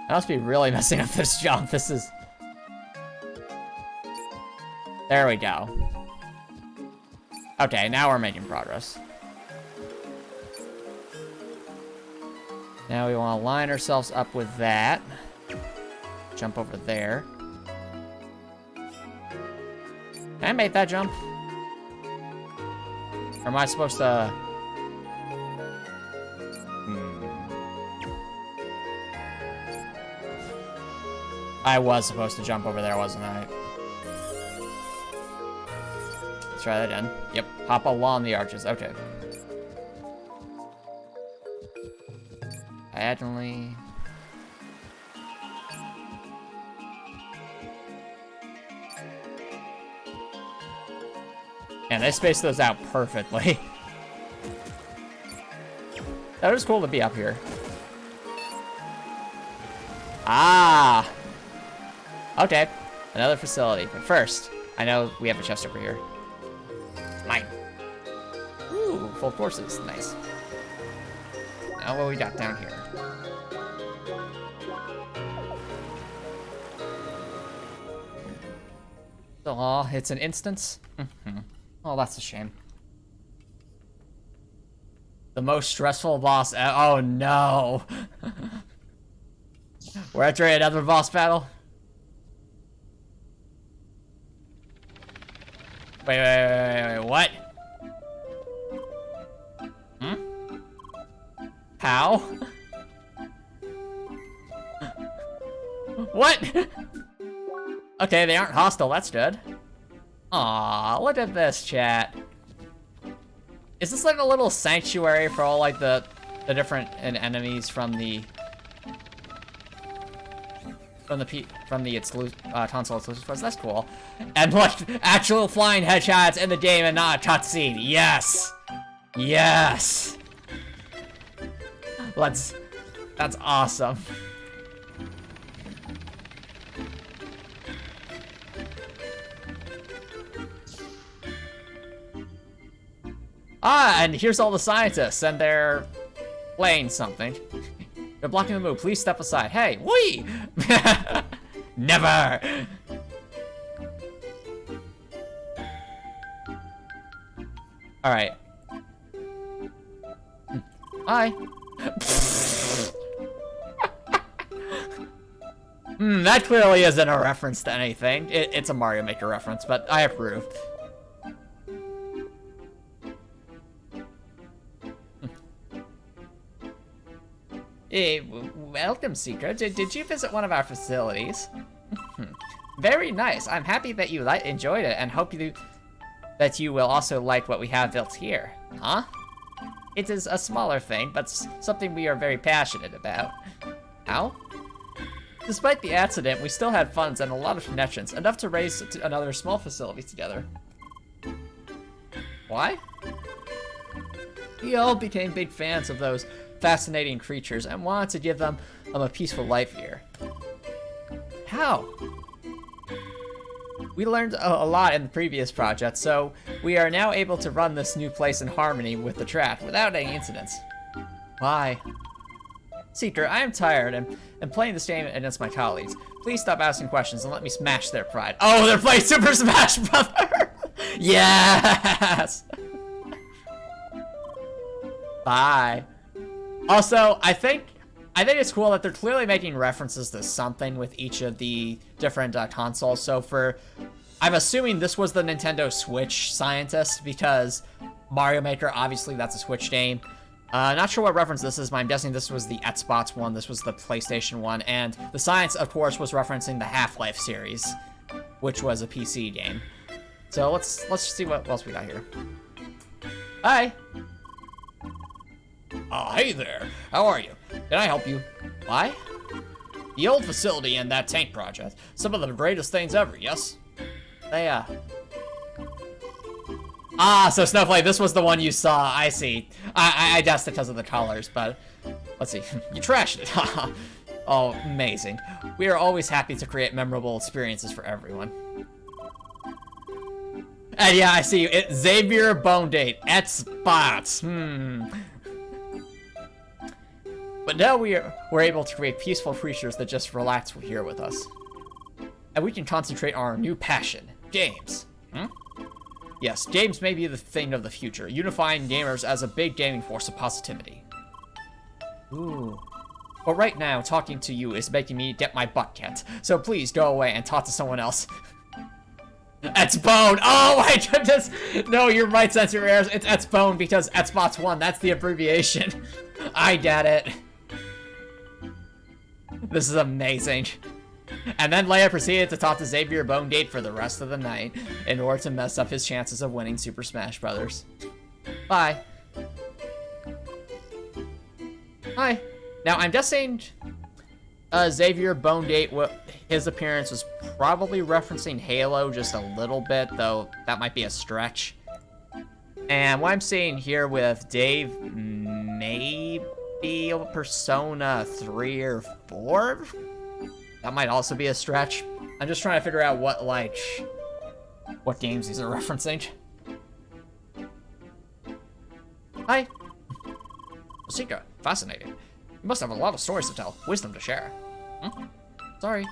I must be really messing up this jump. This is... There we go. Okay, now we're making progress. Now we want to line ourselves up with that. Jump over there. Can I make that jump? Or am I supposed to... I was supposed to jump over there, wasn't I? Let's try that again. Yep, hop along the arches. Okay. Diagonally. And they spaced those out perfectly. That was cool to be up here. Ah! Okay, another facility. But first, I know we have a chest over here. Mine. Ooh, full courses. Nice. Now what we got down here? Aw, it's an instance? Oh, that's a shame. The most stressful boss oh no! We're entering another boss battle? Wait, what? How? What? Okay, they aren't hostile, that's good. Aw, look at this, chat. Is this like a little sanctuary for all like the different enemies from the console exclusive? That's cool. And like actual flying headshots in the game and not a cutscene. Yes, yes. That's awesome. Ah, and here's all the scientists, and they're playing something. They're blocking the move. Please step aside. Hey, wee! Never! Alright. Hi. That clearly isn't a reference to anything. It's a Mario Maker reference, but I approve. Hey, welcome, Seeker. Did you visit one of our facilities? Very nice. I'm happy that you enjoyed it, and hope that you will also like what we have built here. Huh? It is a smaller thing, but something we are very passionate about. How? Despite the accident, we still had funds and a lot of connections, enough to raise another small facility together. Why? We all became big fans of those fascinating creatures and wanted to give them a peaceful life here. How? We learned a lot in the previous project, so we are now able to run this new place in harmony with the track without any incidents. Why? Seeker, I am tired and playing this game against my colleagues. Please stop asking questions and let me smash their pride. Oh, they're playing Super Smash Brother! Yes! Bye. Also, I think it's cool that they're clearly making references to something with each of the different consoles. So I'm assuming this was the Nintendo Switch scientist, because Mario Maker, obviously that's a Switch game. Not sure what reference this is, but I'm guessing this was the Xbox one, this was the PlayStation one, and the science, of course, was referencing the Half-Life series, which was a PC game. So let's see what else we got here. Hi. Oh, hey there. How are you? Can I help you? Why? The old facility and that tank project. Some of the greatest things ever, yes? They, Ah, so Snowflake, this was the one you saw. I see. I guessed because of the colors, but let's see. You trashed it. Oh, amazing. We are always happy to create memorable experiences for everyone. And yeah, I see. It's Xavier Bone Date. Xbox. But now we're able to create peaceful creatures that just relax here with us. And we can concentrate on our new passion, games. Yes, games may be the thing of the future, unifying gamers as a big gaming force of positivity. Ooh. But right now, talking to you is making me get my butt kicked, so please go away and talk to someone else. Xbone! Oh my goodness! No, you're right, censor errors. It's Xbone because Xbox One, that's the abbreviation. I get it. This is amazing. And then Leia proceeded to talk to Xavier Bone Date for the rest of the night in order to mess up his chances of winning Super Smash Brothers. Bye. Hi. Now, I'm guessing Xavier Bone Date, his appearance was probably referencing Halo just a little bit, though that might be a stretch. And what I'm seeing here with Dave, maybe Persona 3 or 4? That might also be a stretch. I'm just trying to figure out what games these are referencing. Hi. Seeker, fascinating. You must have a lot of stories to tell, wisdom to share. Sorry.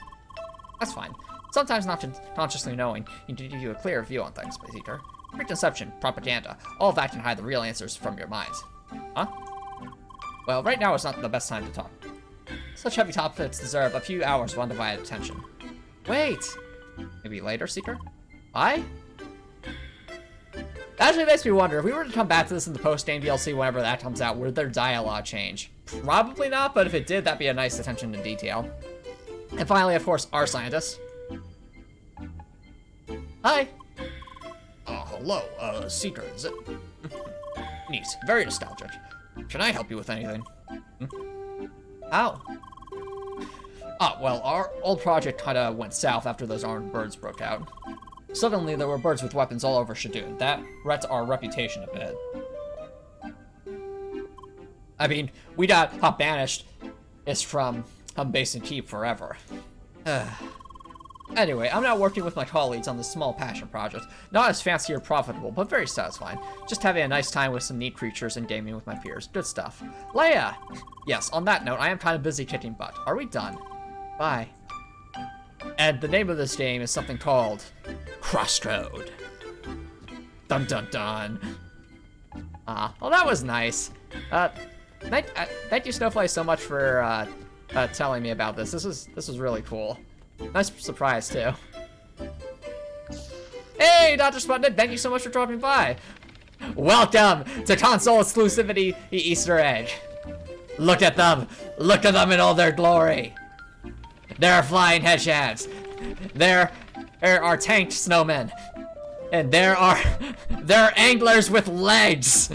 That's fine. Sometimes not consciously knowing can give you a clear view on things, Seeker. Preconception, propaganda, all of that can hide the real answers from your mind. Huh? Well, right now is not the best time to talk. Such heavy topics deserve a few hours of undivided attention. Wait! Maybe later, Seeker? Why? That actually makes me wonder, if we were to come back to this in the post-game DLC whenever that comes out, would their dialogue change? Probably not, but if it did, that'd be a nice attention to detail. And finally, of course, our scientist. Hi! Hello, Seeker, is it? Neat, very nostalgic. Can I help you with anything? How? Well, our old project kinda went south after those armed birds broke out. Suddenly, there were birds with weapons all over Shadoon. That wrecked our reputation a bit. I mean, we got banished from Base and Keep forever. Anyway, I'm now working with my colleagues on this small passion project. Not as fancy or profitable, but very satisfying. Just having a nice time with some neat creatures and gaming with my peers. Good stuff. Leia! Yes, on that note, I am kind of busy kicking butt. Are we done? Bye. And the name of this game is something called CrossCode. Dun dun dun. Well, that was nice. Thank you, Snowflake, so much for telling me about this. This was really cool. Nice surprise, too. Hey, Dr. Sputnik, thank you so much for dropping by. Welcome to console exclusivity Easter egg. Look at them. Look at them in all their glory. There are flying hedgehogs. There are tanked snowmen. And there are anglers with legs.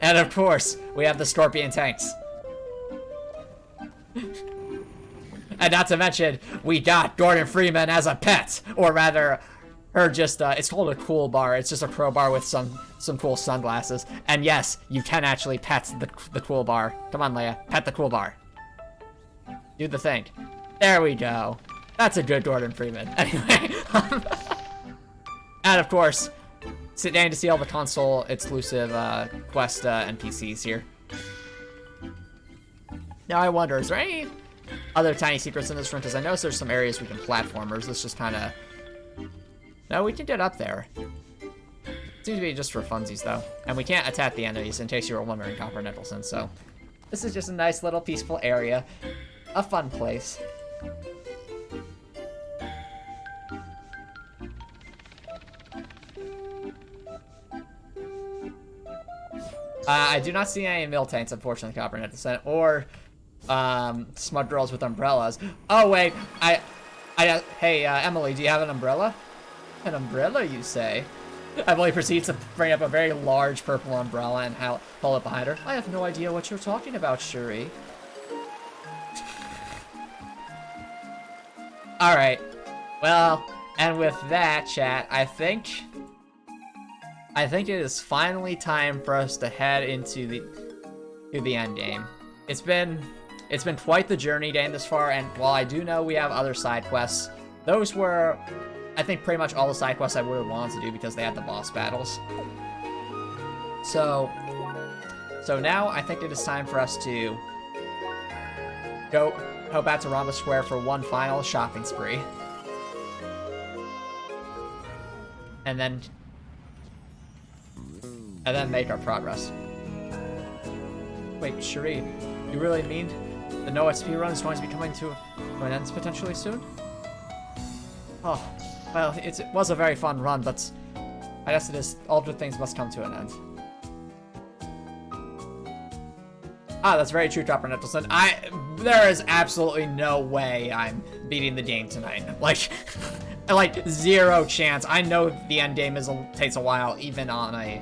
And of course, we have the scorpion tanks. And not to mention, we got Gordon Freeman as a pet, or rather, it's called a cool bar. It's just a crowbar with some cool sunglasses. And yes, you can actually pet the cool bar. Come on, Leia, pet the cool bar. Do the thing. There we go. That's a good Gordon Freeman. Anyway, and of course, sit down to see all the console exclusive Quest NPCs here. Now I wonder, is there other tiny secrets in this room, because I noticed there's some areas we can platformers. Let's just kind of... No, we can get up there. Seems to be just for funsies, though. And we can't attack the enemies, in case you were wondering, Copper Nicholson, so... This is just a nice little peaceful area. A fun place. I do not see any mill tanks, unfortunately, Copper Nicholson, or smug girls with umbrellas. Oh wait, hey Emily, do you have an umbrella? An umbrella, you say? Emily proceeds to bring up a very large purple umbrella and hold it behind her. I have no idea what you're talking about, Shuri. All right, well, and with that, chat, I think it is finally time for us to head into the end game. It's been quite the journey getting this far, and while I do know we have other side quests, those were, I think, pretty much all the side quests I would have wanted to do because they had the boss battles. So now I think it is time for us to go back to Rhombus Square for one final shopping spree, and then make our progress. Wait, Shuri, you really mean the No EXP run is going to be coming to an end potentially soon? Oh, well, it was a very fun run, but I guess it is. All good things must come to an end. Ah, that's very true, Copper Nicholson. There is absolutely no way I'm beating the game tonight. Like, zero chance. I know the end game takes a while, even on a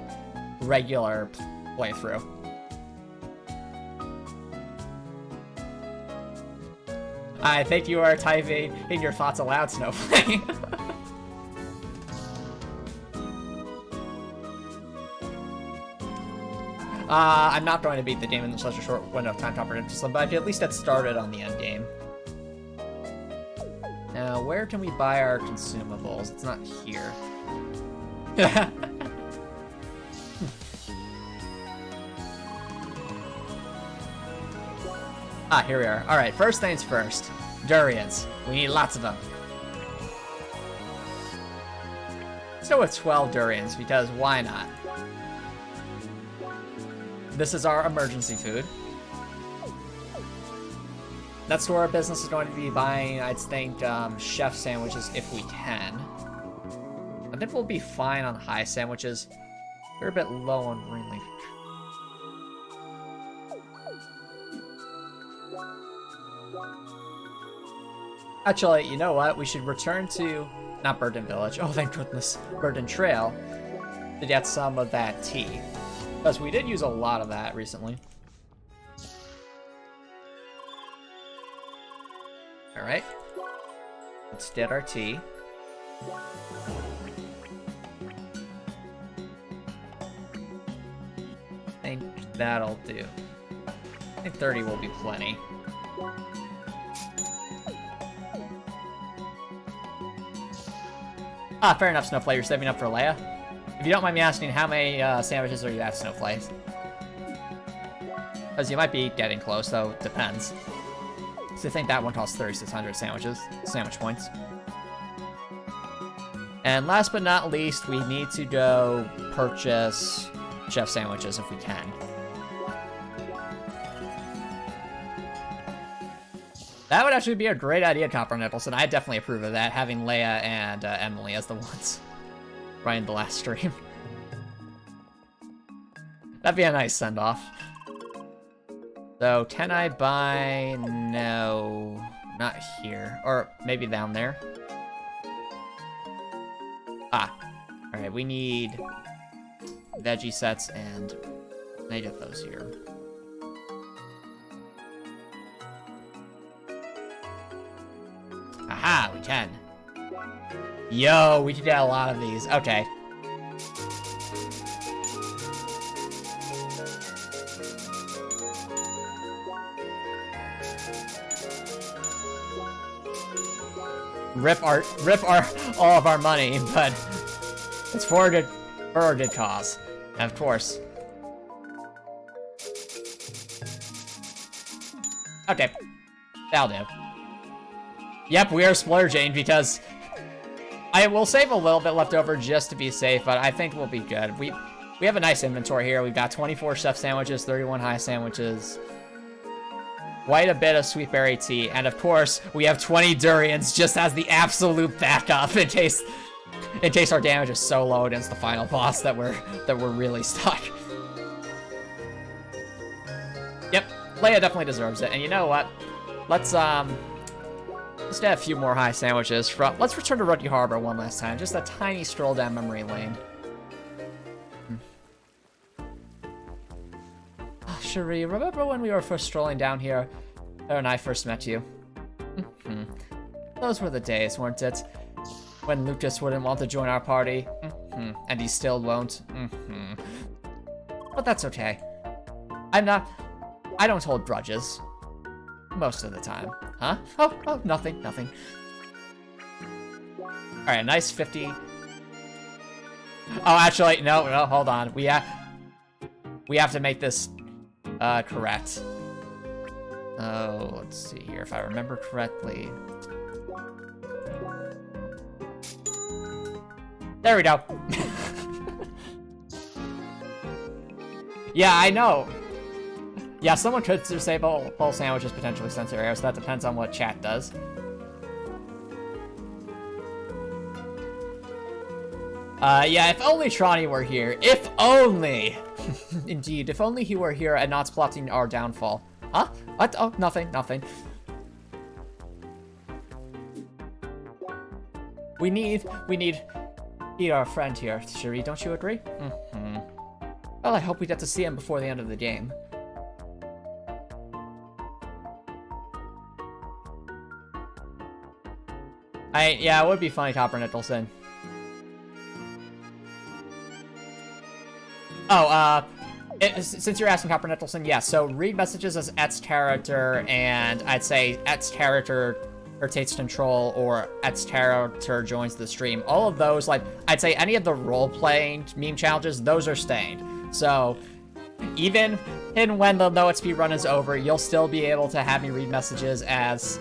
regular playthrough. I think you are typing in your thoughts aloud, Snowflake. I'm not going to beat the game in such a short window of time, Copper Nicholson, but I can at least get started on the end game. Now, where can we buy our consumables? It's not here. Ah, here we are. Alright, first things first. Durians. We need lots of them. Let's go with 12 durians, because why not? This is our emergency food. That's where our business is going to be buying, I think, chef sandwiches if we can. I think we'll be fine on high sandwiches. We're a bit low on green leaf. Actually, you know what? We should return to, not Burden Village, oh thank goodness, Burden Trail, to get some of that tea. Because we did use a lot of that recently. Alright. Let's get our tea. I think that'll do. I think 30 will be plenty. Ah, fair enough, Snowflake. You're saving up for Leia. If you don't mind me asking, how many sandwiches are you at, Snowflake? Because you might be getting close, though. It depends. So I think that one costs 3,600 sandwich points. And last but not least, we need to go purchase chef sandwiches if we can. That would actually be a great idea, Copper Nicholson. I definitely approve of that, having Leia and Emily as the ones running the last stream. That'd be a nice send-off. So, can I buy... No, not here. Or maybe down there. Ah. Alright, we need veggie sets, and I get those here. Aha, we can. Yo, we can get a lot of these. Okay. Rip all of our money, but it's for a good cause. And of course. Okay. That'll do. Yep, we are splurging because I will save a little bit left over just to be safe, but I think we'll be good. We have a nice inventory here. We've got 24 chef sandwiches, 31 high sandwiches, quite a bit of sweet berry tea, and of course, we have 20 durians just as the absolute backup in case our damage is so low against the final boss that we're really stuck. Yep, Leia definitely deserves it, and you know what? Let's get a few more high sandwiches. Let's return to Ruddy Harbor one last time. Just a tiny stroll down memory lane. Cherie, remember when we were first strolling down here? When I first met you? Those were the days, weren't it? When Lucas wouldn't want to join our party. And he still won't. But that's okay. I don't hold grudges. Most of the time. Huh? Oh, nothing. Alright, nice 50. Oh, actually, no, hold on. We have to make this correct. Oh, let's see here. If I remember correctly. There we go. Yeah, I know. Yeah, someone could disable bowl sandwiches, potentially sensor errors. That depends on what chat does. Yeah, if only Tronny were here. If only! Indeed, if only he were here and not plotting our downfall. Huh? What? Oh, nothing. We need our friend here, Cherie, don't you agree? Well, I hope we get to see him before the end of the game. Yeah, it would be funny, Copper Nicholson. Oh, since you're asking Copper Nicholson, yeah, so read messages as Et's character, and I'd say Et's character rotates control, or Et's character joins the stream. All of those, like, I'd say any of the role-playing meme challenges, those are staying. So, even when the No EXP run is over, you'll still be able to have me read messages as,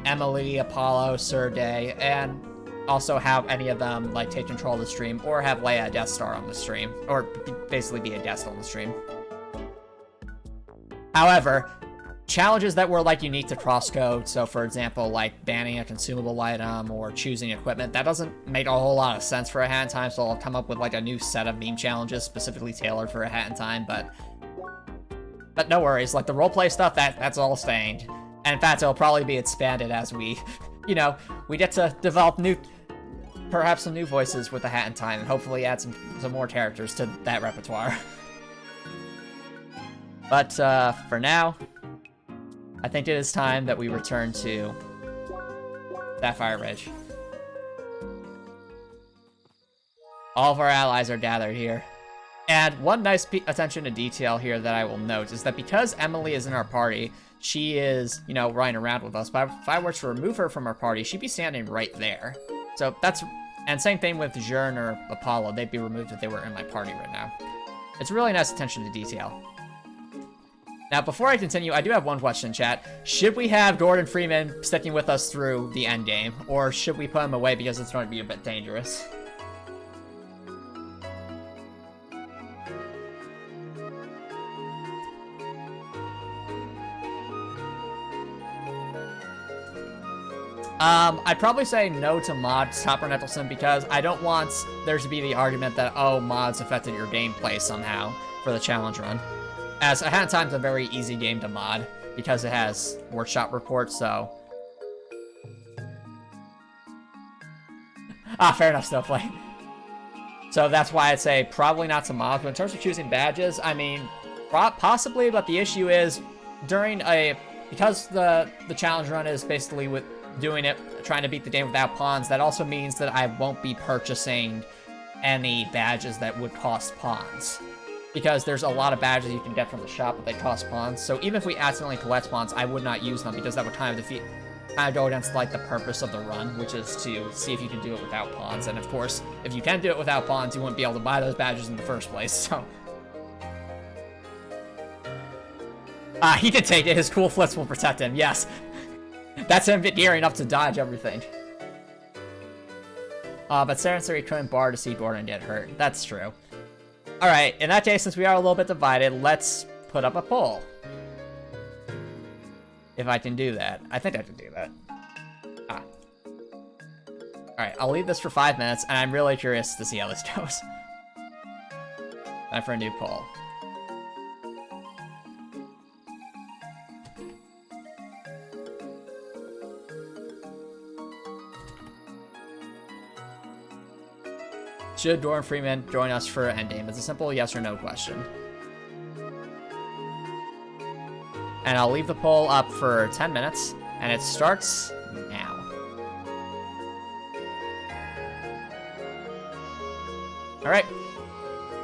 Emily, Apollo, Sergey, and also have any of them, like, take control of the stream, or have Leia a guest star on the stream, or basically be a guest on the stream. However, challenges that were, like, unique to CrossCode, so for example, like, banning a consumable item or choosing equipment, that doesn't make a whole lot of sense for a Hat in Time, so I'll come up with, like, a new set of meme challenges specifically tailored for a Hat in Time, but no worries, like, the roleplay stuff, that's all staying. And in fact, it'll probably be expanded as we, you know, we get to develop perhaps some new voices with the Hat in Time, and hopefully add some more characters to that repertoire. But, for now, I think it is time that we return to Sapphire Ridge. All of our allies are gathered here. And one nice attention to detail here that I will note is that because Emily is in our party, she is, you know, running around with us, but if I were to remove her from our party, she'd be standing right there. So that's, and same thing with Jern or Apollo, they'd be removed if they were in my party right now. It's really nice attention to detail. Now, before I continue, I do have one question, chat. Should we have Gordon Freeman sticking with us through the end game, or should we put him away because it's going to be a bit dangerous? I'd probably say no to mods, Copper Nicholson, because I don't want there to be the argument that, oh, mods affected your gameplay somehow for the challenge run. As A Hat in Time's a very easy game to mod, because it has workshop reports, so... Fair enough, Snowflake. So that's why I'd say probably not to mods, but in terms of choosing badges, I mean, possibly, but the issue is, because the challenge run is basically with doing it, trying to beat the game without pawns, that also means that I won't be purchasing any badges that would cost pawns. Because there's a lot of badges you can get from the shop, but they cost pawns. So even if we accidentally collect pawns, I would not use them, because that would kind of go against, like, the purpose of the run, which is to see if you can do it without pawns. And of course, if you can do it without pawns, you wouldn't be able to buy those badges in the first place, so... He can take it. His cool flips will protect him. Yes. That's him gearing up to dodge everything. But Sarah couldn't bar to see Gordon get hurt. That's true. Alright, in that case, since we are a little bit divided, let's put up a poll. If I can do that. I think I can do that. Alright, I'll leave this for 5 minutes, and I'm really curious to see how this goes. Time for a new poll. Should Gordon Freeman join us for Endgame? It's a simple yes or no question. And I'll leave the poll up for 10 minutes, and it starts now. Alright.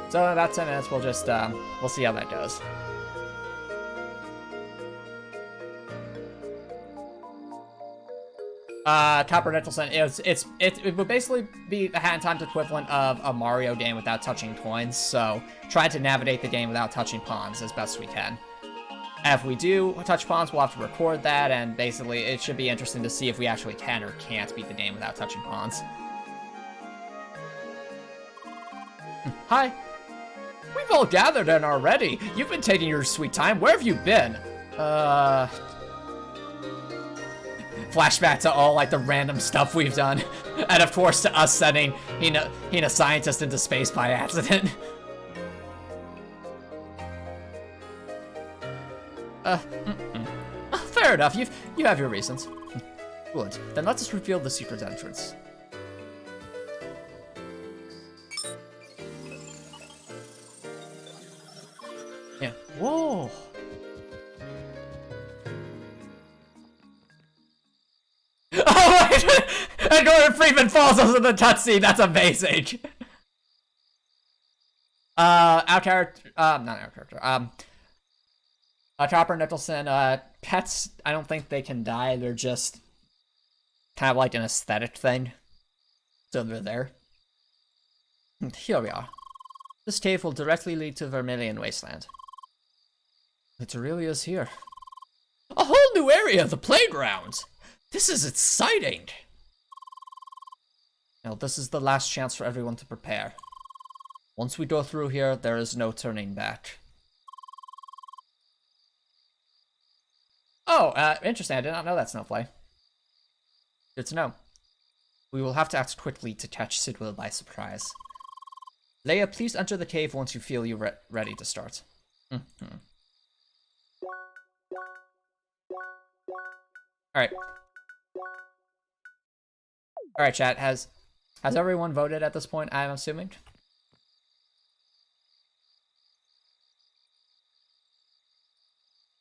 So in about 10 minutes, we'll just, we'll see how that goes. Copper Nicholson, it would basically be the Hat in Time's equivalent of a Mario game without touching coins, so try to navigate the game without touching pawns as best we can. If we do touch pawns, we'll have to record that, and basically it should be interesting to see if we actually can or can't beat the game without touching pawns. Hi. We've all gathered in already. You've been taking your sweet time. Where have you been? Flashback to all, like, the random stuff we've done. And, of course, to us sending Hina Scientist into space by accident. Fair enough. You have your reasons. Good. Then let us reveal the secret entrance. Yeah. Whoa! Oh my! And Gordon Freeman falls into the cutscene. That's amazing. Our character, not our character. Copper Nicholson. Pets. I don't think they can die. They're just kind of like an aesthetic thing. So they're there. Here we are. This cave will directly lead to Vermilion Wasteland. It really is here. A whole new area of the playground! This is exciting! Now, this is the last chance for everyone to prepare. Once we go through here, there is no turning back. Oh, interesting. I did not know that, Snowflake. Good to know. We will have to act quickly to catch Sidwell by surprise. Leia, please enter the cave once you feel you're ready to start. Alright. Alright, chat. Has everyone voted at this point, I'm assuming?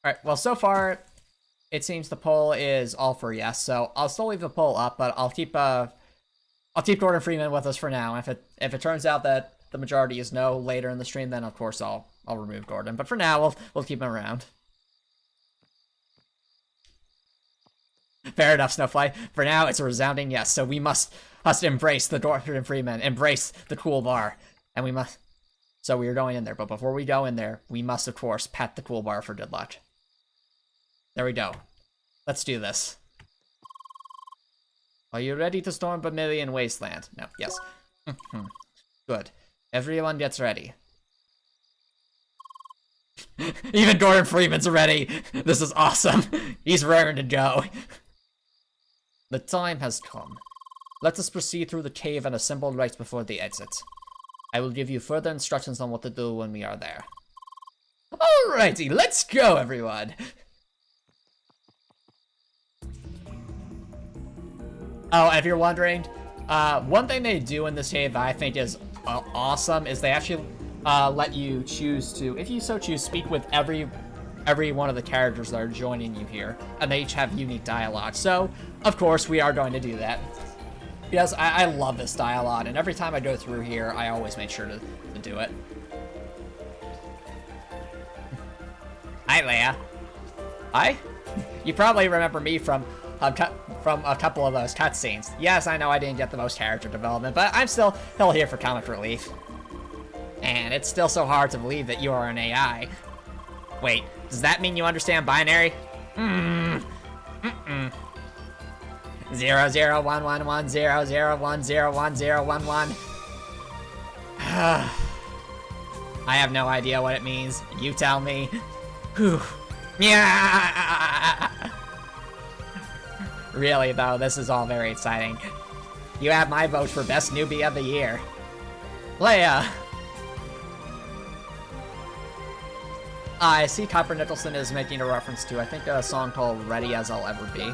Alright, well, so far, it seems the poll is all for yes, so I'll still leave the poll up, but I'll keep Gordon Freeman with us for now. If it turns out that the majority is no later in the stream, then of course I'll remove Gordon. But for now, we'll keep him around. Fair enough, Snowfly. For now, it's a resounding yes. So we must embrace the Gordon Freeman, embrace the cool bar, and we must. So we are going in there, but before we go in there, we must of course pet the cool bar for good luck. There we go. Let's do this. Are you ready to storm Vermilion Wasteland? No. Yes. Good. Everyone gets ready. Even Gordon Freeman's ready. This is awesome. He's raring to go. The time has come. Let us proceed through the cave and assemble right before the exit. I will give you further instructions on what to do when we are there. Alrighty, let's go, everyone. Oh, if you're wondering, one thing they do in this cave I think is awesome is they actually let you choose to, if you so choose, speak with every one of the characters that are joining you here, and they each have unique dialogue. So, of course, we are going to do that. Because I love this dialogue, and every time I go through here, I always make sure to do it. Hi, Leia. Hi? You probably remember me from a couple of those cutscenes. Yes, I know I didn't get the most character development, but I'm still here for comic relief. And it's still so hard to believe that you are an AI. Wait, does that mean you understand binary? 0 0 1 1 1 0 0 1 0 1 0 1 1. I have no idea what it means. You tell me. Whew. Yeah. Really though, this is all very exciting. You have my vote for best newbie of the year. Leia. I see Copper Nicholson is making a reference to, I think, a song called Ready As I'll Ever Be.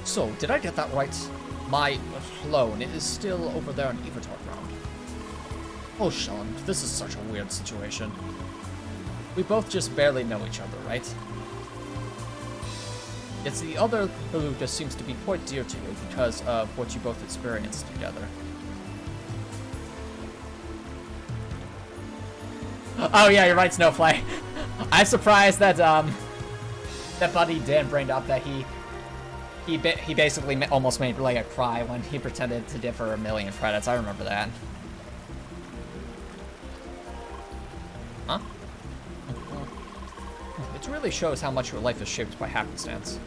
So, did I get that right? My clone is still over there in Avatar ground. Oh, Sean, this is such a weird situation. We both just barely know each other, right? Yet the other Lucas seems to be quite dear to you because of what you both experienced together. Oh yeah, you're right, Snowflake. I'm surprised that that Buddy didn't bring up that he basically almost made Leia cry when he pretended to give her 1 million credits. I remember that. Huh? It really shows how much your life is shaped by happenstance.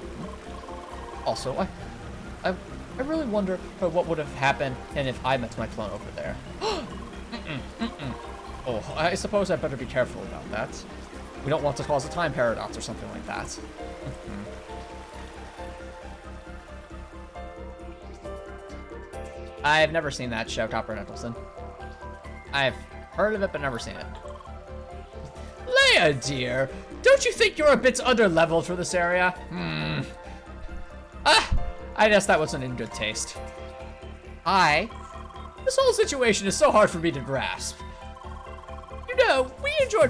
Also, I really wonder what would have happened and if I met my clone over there. Oh, I suppose I better be careful about that. We don't want to cause a time paradox or something like that. I've never seen that show, Copper Nicholson. I've heard of it, but never seen it. Leia, dear, don't you think you're a bit under-leveled for this area? I guess that wasn't in good taste. This whole situation is so hard for me to grasp. You know, we enjoy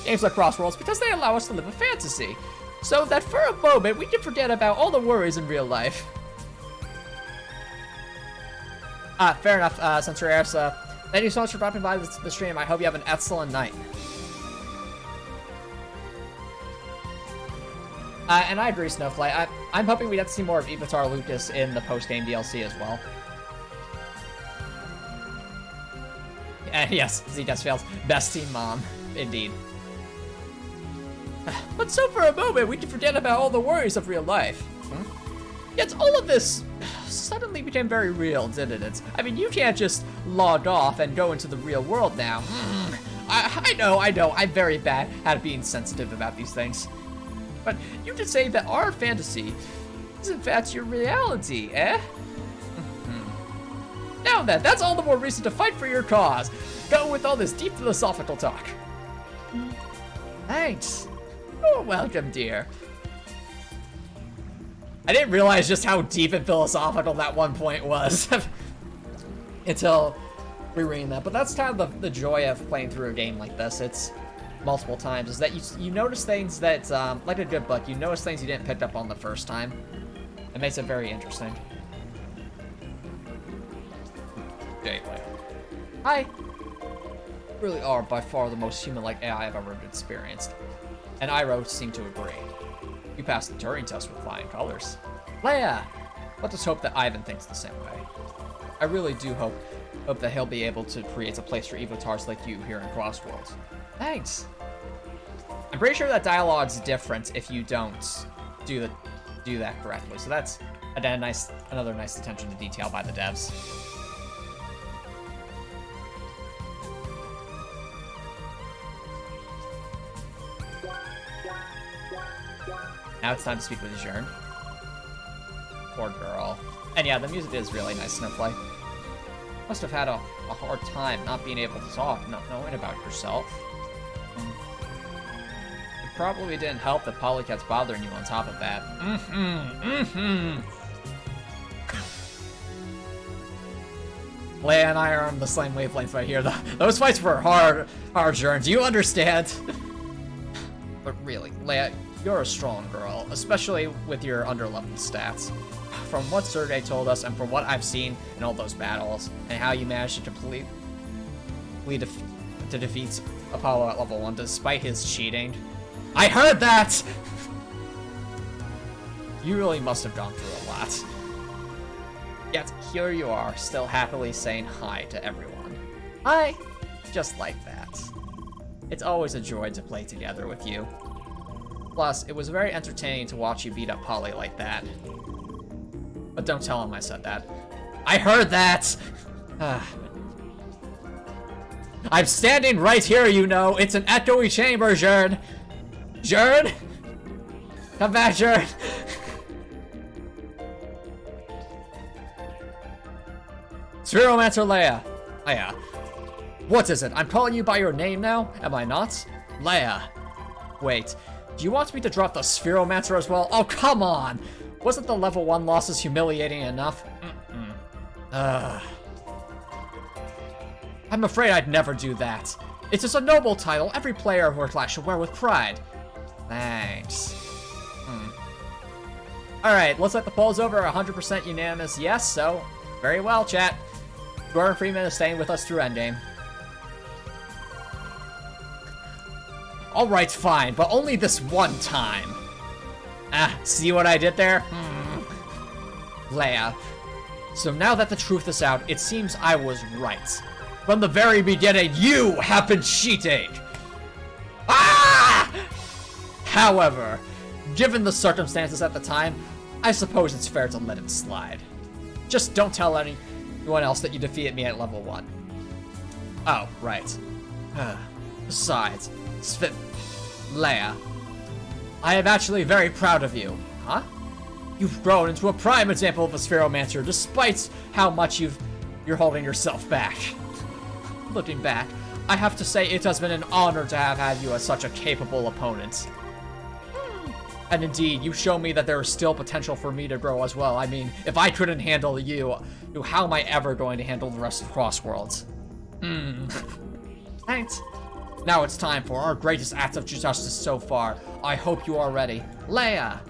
games like Crossworlds because they allow us to live a fantasy, so that for a moment we can forget about all the worries in real life. Fair enough, Sensor Airs. Thank you so much for dropping by the stream. I hope you have an excellent night. And I agree, Snowflake. I'm hoping we get to see more of Avatar Lucas in the post-game DLC as well. And yes, ZDS fails. Best team mom, indeed. But so for a moment, we can forget about all the worries of real life. Yet all of this suddenly became very real, didn't it? I mean, you can't just log off and go into the real world now. I know, I'm very bad at being sensitive about these things. But you could say that our fantasy is in fact your reality, eh? Now then, that's all the more reason to fight for your cause. Go with all this deep philosophical talk. Thanks. You're welcome, dear. I didn't realize just how deep and philosophical that one point was until rereading that. But that's kind of the joy of playing through a game like this. It's multiple times, is that you notice things that, like a good book, you notice things you didn't pick up on the first time. It makes it very interesting. Gateway. Hi. You really are by far the most human-like AI I've ever experienced. And Iroh seemed to agree. You passed the Turing test with flying colors. Leia! Let us hope that Ivan thinks the same way. I really do hope that he'll be able to create a place for Evotars like you here in Crossworlds. Thanks. I'm pretty sure that dialogue's different if you don't do that correctly. So that's another nice attention to detail by the devs. Now it's time to speak with Jern. Poor girl. And yeah, the music is really nice, Snowflake. Must have had a hard time not being able to talk, not knowing about yourself. It probably didn't help that Polycat's bothering you on top of that. Leia and I are on the same wavelength right here. Those fights were hard, Jern. Do you understand? But really, Leia, you're a strong girl, especially with your underleveled stats. From what Sergei told us and from what I've seen in all those battles, and how you managed to completely defeat Apollo at level 1 despite his cheating. I heard that! You really must have gone through a lot. Yet here you are, still happily saying hi to everyone. Hi! Just like that. It's always a joy to play together with you. Plus, it was very entertaining to watch you beat up Polly like that. But don't tell him I said that. I heard that! I'm standing right here, you know. It's an echoey chamber, Jerd. Jerd? Come back, Jerd. Spheromancer Leia. Leia. What is it? I'm calling you by your name now? Am I not? Leia. Wait. Do you want me to drop the Spheromancer as well? Oh, come on! Wasn't the level 1 losses humiliating enough? I'm afraid I'd never do that. It is a noble title every player of our class should wear with pride. Thanks. Alright, looks like the poll's over. 100% unanimous yes, so very well, chat. Gordon Freeman is staying with us through Endgame. Alright, fine, but only this one time. See what I did there? Leia. So now that the truth is out, it seems I was right. From the very beginning, you have been cheating! Ah! However, given the circumstances at the time, I suppose it's fair to let it slide. Just don't tell anyone else that you defeated me at level 1. Oh, right. Besides, Leia, I am actually very proud of you. Huh? You've grown into a prime example of a Spheromancer, despite how much you're holding yourself back. Looking back, I have to say it has been an honor to have had you as such a capable opponent. And indeed, you show me that there is still potential for me to grow as well. I mean, if I couldn't handle you, how am I ever going to handle the rest of Crossworlds? Thanks. Now it's time for our greatest act of justice so far. I hope you are ready. Leia!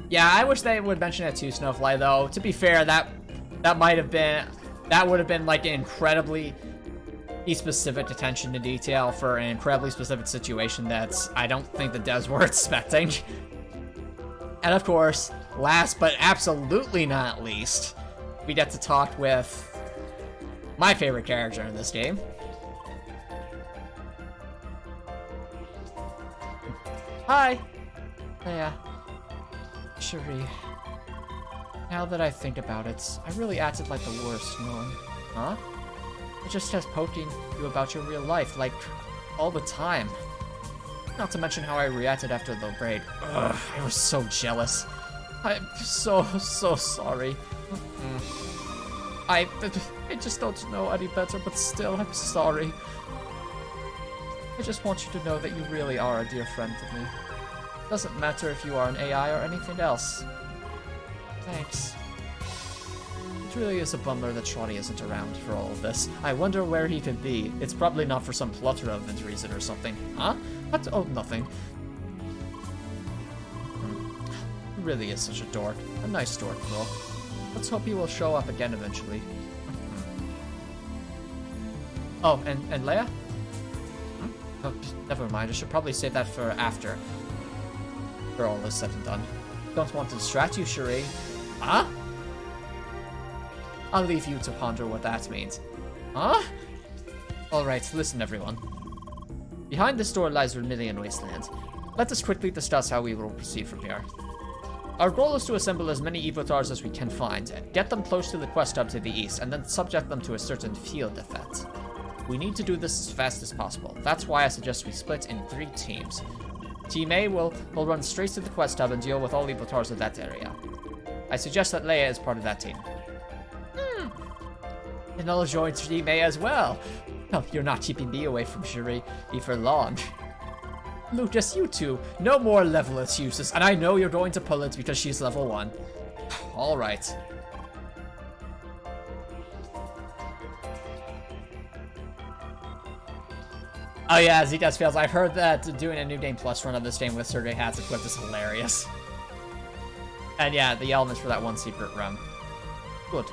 Yeah, I wish they would mention it too, Snowfly, though. To be fair, that would have been like an incredibly specific attention to detail for an incredibly specific situation that I don't think the devs were expecting. And of course, last but absolutely not least, we get to talk with my favorite character in this game. Hi! Yeah. Cherie. Now that I think about it, I really acted like the worst, Norm. Huh? I just kept poking you about your real life, like, all the time. Not to mention how I reacted after the raid. Ugh, I was so jealous. I'm so sorry. I just don't know any better, but still, I'm sorry. I just want you to know that you really are a dear friend to me. Doesn't matter if you are an AI or anything else. Thanks. It really is a bummer that Shawty isn't around for all of this. I wonder where he could be. It's probably not for some plot-relevant reason or something. Huh? What? Oh, nothing. He really is such a dork. A nice dork, though. Let's hope he will show up again eventually. Oh, and Leia? Oh, never mind. I should probably save that for after. For all is said and done. Don't want to distract you, Cherie. Huh? I'll leave you to ponder what that means. Huh? Alright, listen everyone. Behind this door lies Vermilion Wasteland. Let us quickly discuss how we will proceed from here. Our goal is to assemble as many Evotars as we can find, get them close to the quest hub to the east, and then subject them to a certain field effect. We need to do this as fast as possible. That's why I suggest we split in 3 teams. Team A will run straight to the quest hub and deal with all Evotars of that area. I suggest that Leia is part of that team. And I'll join Team A as well. No, you're not keeping me away from Cherie for long. Lucas, you two, no more level excuses, and I know you're going to pull it because she's level 1. Alright. Oh yeah, Zcash fails. I've heard that doing a New Game Plus run of this game with Sergey Hats equipped is hilarious. And yeah, the elements for that one secret room. Good.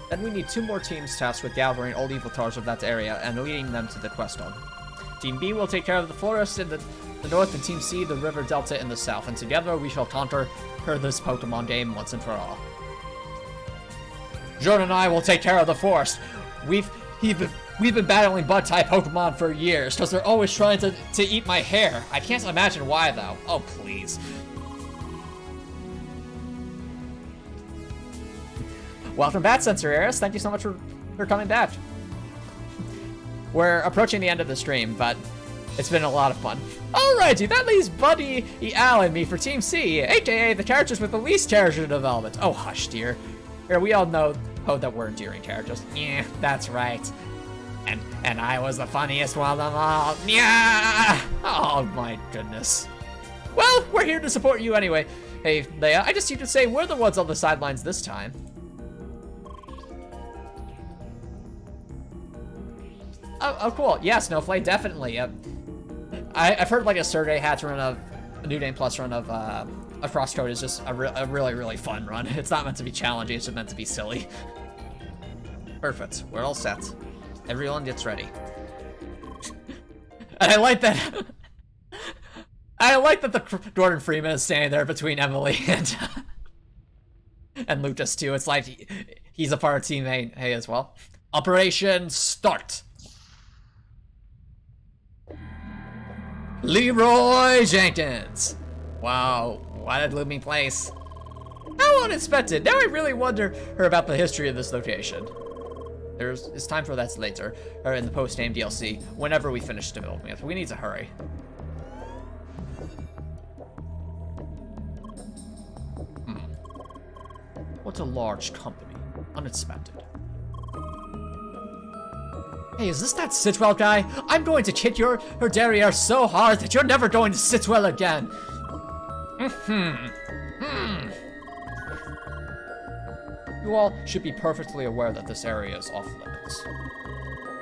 Then we need 2 more teams tasked with gathering all Evotars of that area and leading them to the quest hub. Team B will take care of the forest in the north, and Team C the river delta in the south, and together we shall conquer this Pokemon game once and for all. Jordan and I will take care of the forest. We've been battling bug-type Pokemon for years, because they're always trying to eat my hair. I can't imagine why, though. Oh, please. Welcome back, Sensor Eris. Thank you so much for coming back. We're approaching the end of the stream, but it's been a lot of fun. Alrighty, that leaves Buddy, Al, and me for Team C, aka the characters with the least character development. Oh, hush, dear. Here, we all know that we're endearing characters. Yeah, that's right. And I was the funniest one of them all. Yeah! Oh, my goodness. Well, we're here to support you anyway. Hey, Leia, I just need to say we're the ones on the sidelines this time. Oh, cool. Yeah, Snowflake, definitely. I've heard like a Survey Hats run of a New Game Plus run of CrossCode is just a really, really fun run. It's not meant to be challenging, it's just meant to be silly. Perfect. We're all set. Everyone gets ready. And I like that. I like that the Gordon Freeman is standing there between Emily and Lucas too. It's like he's a part of Team A as well. Operation start. Leroy Jenkins. Wow, what a blooming place. How unexpected. Now I really wonder about the history of this location. It's time for that later, or in the post-game DLC, whenever we finish developing it. We need to hurry. What a large company. Unexpected. Hey, is this that Sitwell guy? I'm going to kick your derriere so hard that you're never going to sit well again. You all should be perfectly aware that this area is off limits.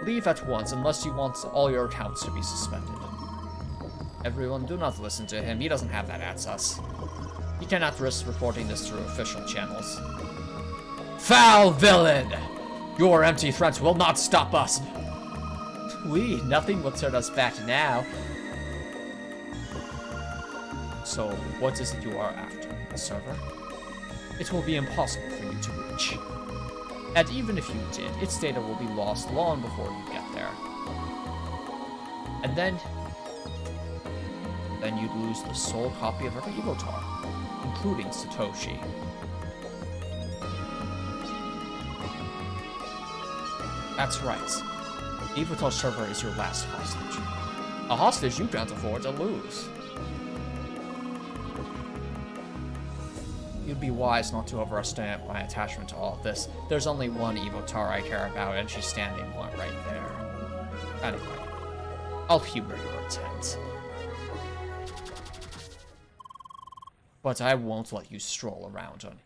Leave at once unless you want all your accounts to be suspended. Everyone, do not listen to him. He doesn't have that access. He cannot risk reporting this through official channels. Foul villain! Your empty threats will not stop us. Nothing will turn us back now. So, what is it you are after, the server? It will be impossible for you to reach. And even if you did, its data will be lost long before you get there. And then you'd lose the sole copy of every Evotar, including Satoshi. That's right. The Evotar server is your last hostage. A hostage you can't afford to lose. You'd be wise not to overestimate my attachment to all of this. There's only one Evotar I care about, and she's standing right there. Anyway, I'll humor your intent. But I won't let you stroll around on.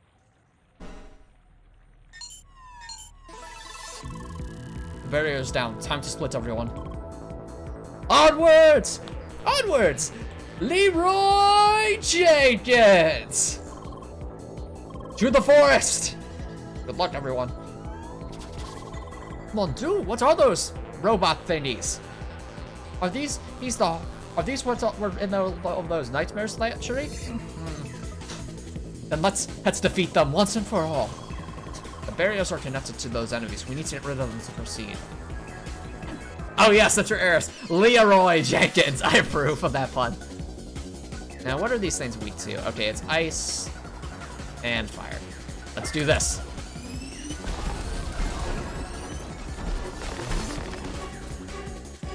The barrier's down. Time to split, everyone. Onwards! Onwards! Leroy Jenkins! To the forest! Good luck, everyone. Come on, dude, what are those robot thingies? Are these what were in those nightmares, Shuri? Then let's defeat them once and for all. The barriers are connected to those enemies. We need to get rid of them to proceed. Oh yes, that's your heiress. Leroy Jenkins. I approve of that pun. Now, what are these things weak to? Okay, it's ice and fire. Let's do this.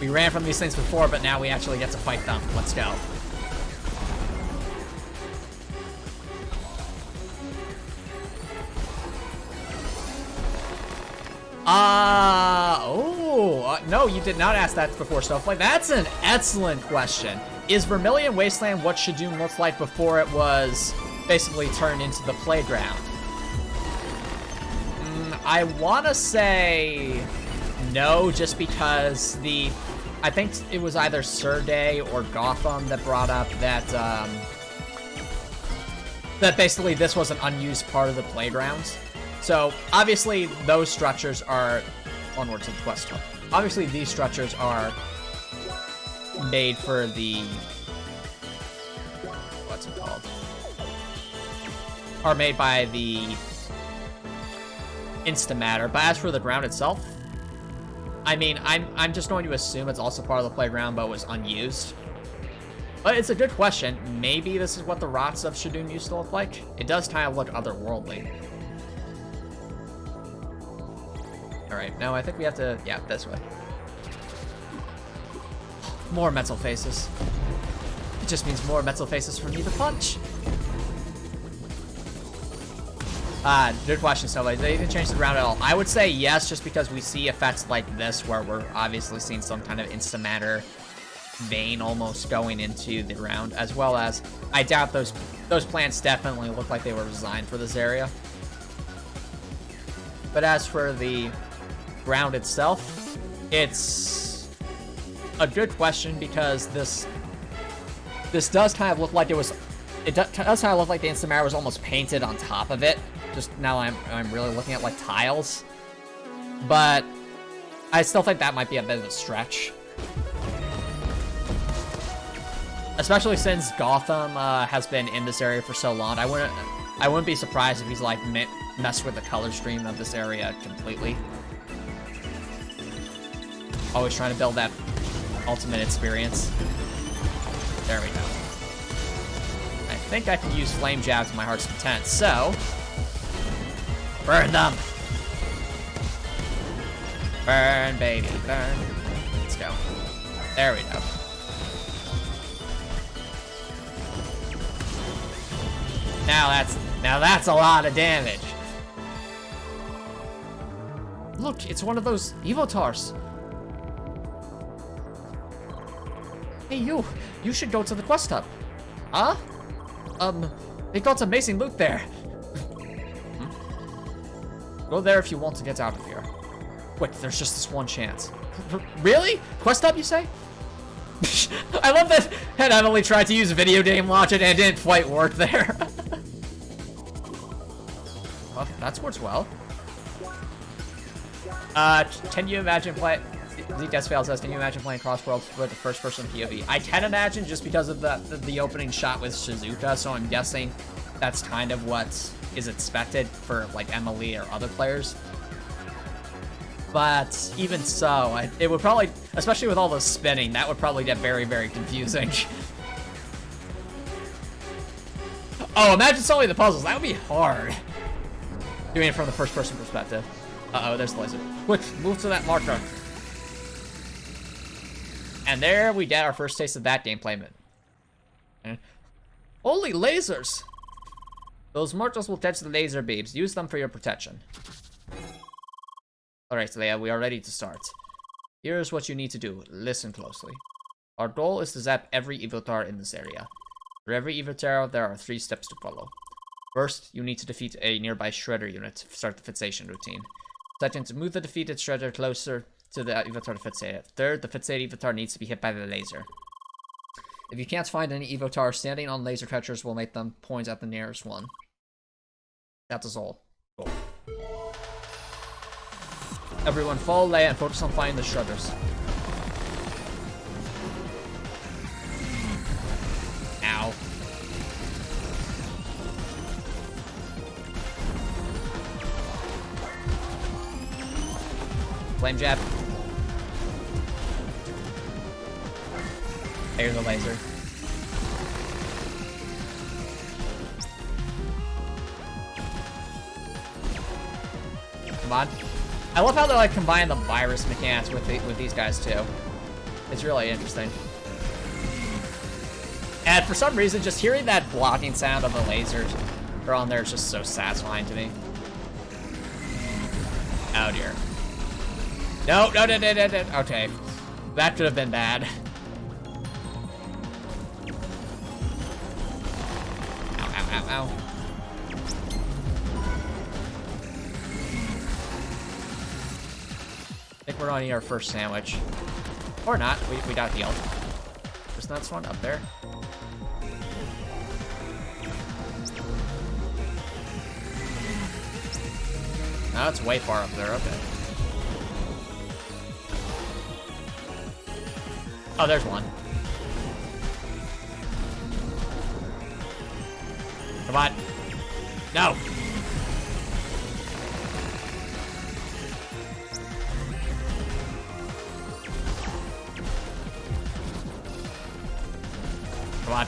We ran from these things before, but now we actually get to fight them. Let's go. No, you did not ask that before, Snowflake. That's an excellent question. Is Vermilion Wasteland what Shadoom looked like before it was basically turned into the playground? I want to say no, just because I think it was either Surday or Gotham that brought up that that basically this was an unused part of the playground. So obviously those structures are onward to the quest hub. Obviously these structures are made for the what's it called? Are made by the Instamatter. But as for the ground itself, I mean, I'm just going to assume it's also part of the playground, but was unused. But it's a good question. Maybe this is what the rocks of Shadoon used to look like. It does kind of look otherworldly. Alright, now I think we have to... Yeah, this way. More metal faces. It just means more metal faces for me to punch. Good question, so they didn't change the ground at all. I would say yes, just because we see effects like this where we're obviously seeing some kind of Instamatter vein almost going into the ground, as well as I doubt those plants definitely look like they were designed for this area. But as for the ground itself, it's a good question because this does kind of look like does kind of look like the Instamatter was almost painted on top of it. Just now I'm really looking at like tiles, but I still think that might be a bit of a stretch. Especially since Gotham has been in this area for so long, I wouldn't be surprised if he's like messed with the color scheme of this area completely. Always trying to build that ultimate experience. There we go. I think I can use flame jab to my heart's content, so burn them. Burn, baby, burn. Let's go. There we go. Now that's a lot of damage. Look, it's one of those Evotars. Hey, you should go to the quest hub. Huh? They got amazing loot there. Go there if you want to get out of here. Wait, there's just this one chance. Really? Quest hub, you say? I love that Emily tried to use video game logic and didn't quite work there. Well, that works well. Can you imagine playing... ZDesfail says, can you imagine playing Crossworld with the first-person POV? I can imagine just because of the opening shot with Shizuka, so I'm guessing that's kind of what is expected for, like, Emily or other players. But even so, it would probably, especially with all the spinning, that would probably get very, very confusing. Oh, imagine solving the puzzles. That would be hard. Doing it from the first-person perspective. Uh-oh, there's the laser. Quick, move to that marker. And there we get our first taste of that gameplay. Holy lasers! Those mortals will catch the laser beams. Use them for your protection. Alright, Leia, we are ready to start. Here's what you need to do. Listen closely. Our goal is to zap every Evotar in this area. For every Evotar, there are 3 steps to follow. First, you need to defeat a nearby Shredder unit to start the fixation routine. Second, move the defeated Shredder closer to the Evotar to fixate it. Third, the fixated Evotar needs to be hit by the laser. If you can't find any Evotar, standing on laser catchers will make them point at the nearest one. That is all. Cool. Everyone follow Leia and focus on finding the Shredders. Ow. Flame jab. There's a laser. Come on. I love how they're like combining the virus mechanics with these guys too. It's really interesting. And for some reason, just hearing that blocking sound of the lasers are on there is just so satisfying to me. Oh dear. No. Okay. That could have been bad. Ow. I think we're on our first sandwich. Or not. We got healed. There's the next one up there. No, it's way far up there. Okay. Oh, there's one. Come on. No.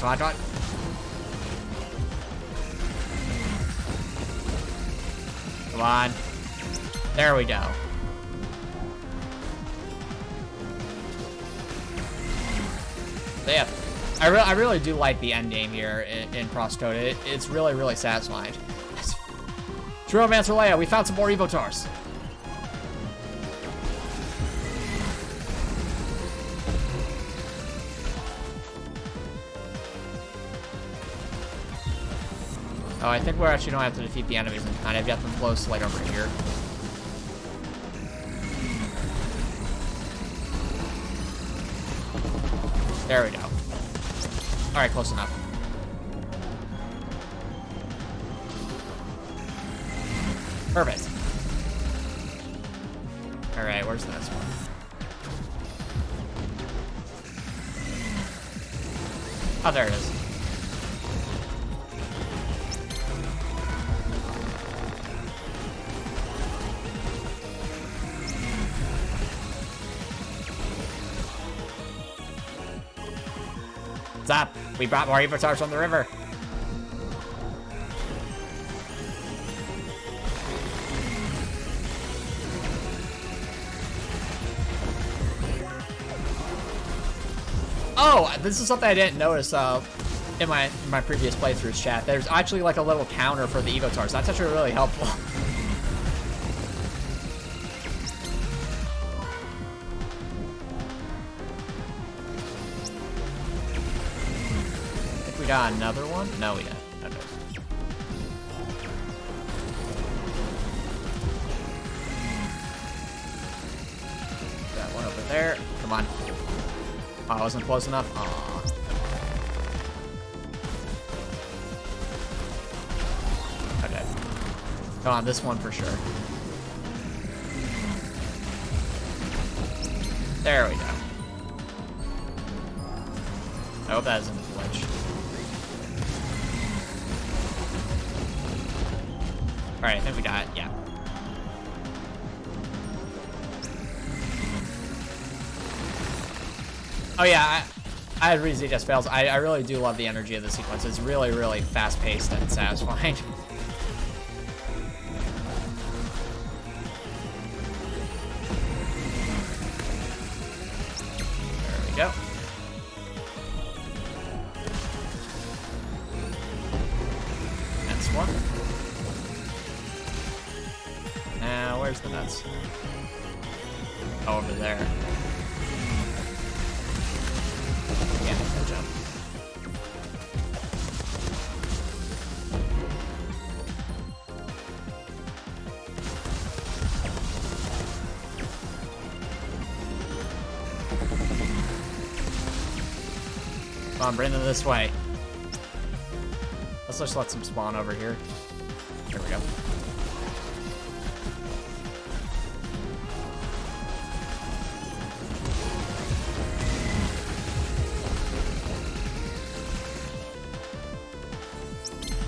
come on, come on. Come on. There we go. So yeah, I really do like the end game here in CrossCode. It's really, really satisfying. True Romancer Leia, we found some more Evotars. Oh, I think we actually don't have to defeat the enemies in time. I've got them close, like over here. There we go. Alright, close enough. Perfect. Alright, where's the next one? Oh, there it is. What's up? We brought more Evotars from the river. Oh, this is something I didn't notice in my previous playthroughs, chat. There's actually like a little counter for the Evotars. That's actually really helpful. I think we got another one? No, we didn't. Okay. Got one over there. Come on. Oh, I wasn't close enough. Aww. Okay. Come on, this one for sure. There we go. I hope that isn't a glitch. Alright, I think we got it. Yeah. Oh yeah, I had reason it just fails. I really do love the energy of the sequence. It's really, really fast-paced and satisfying. There we go. Next one. Now, where's the nuts? Oh, over there. Yeah, no jump. Come on, bring them this way. Let's just let some spawn over here. There we go.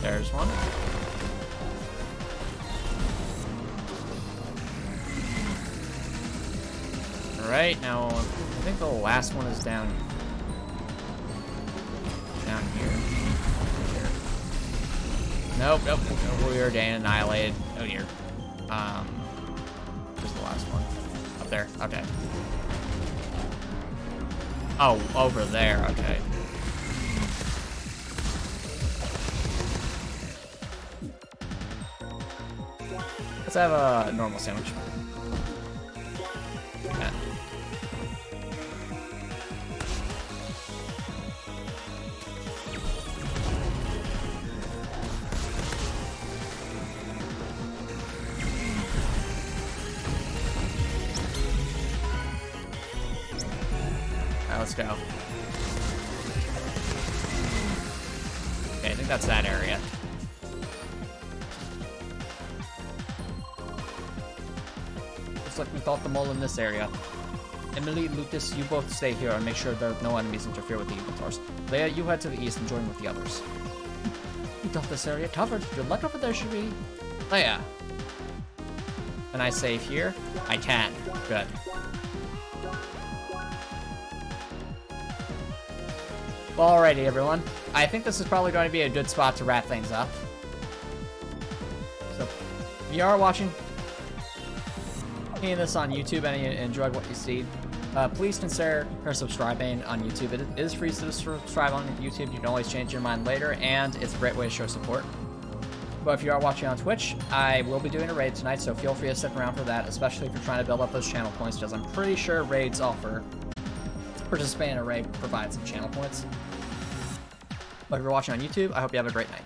There's one. Alright, now I think the last one is down here. Nope, nope. We are getting annihilated. Oh dear. Where's the last one? Up there. Okay. Oh, over there. Okay. Let's have a normal sandwich. Okay. Alright, let's go. Okay, I think that's that area. Looks like we fought them all in this area. Emily, Lucas, you both stay here and make sure that no enemies interfere with the Evotars. Leia, you head to the east and join with the others. We got this area covered. Good luck over there, Cherie. Leia. Can I save here? I can. Good. Well, alrighty, everyone. I think this is probably going to be a good spot to wrap things up. So, if you are watching this on YouTube and you enjoyed what you see, please consider subscribing on YouTube. It is free to subscribe on YouTube. You can always change your mind later, and it's a great way to show support. But if you are watching on Twitch, I will be doing a raid tonight, so feel free to stick around for that, especially if you're trying to build up those channel points, because I'm pretty sure raids offer participating in a raid provides some channel points. But if you're watching on YouTube, I hope you have a great night.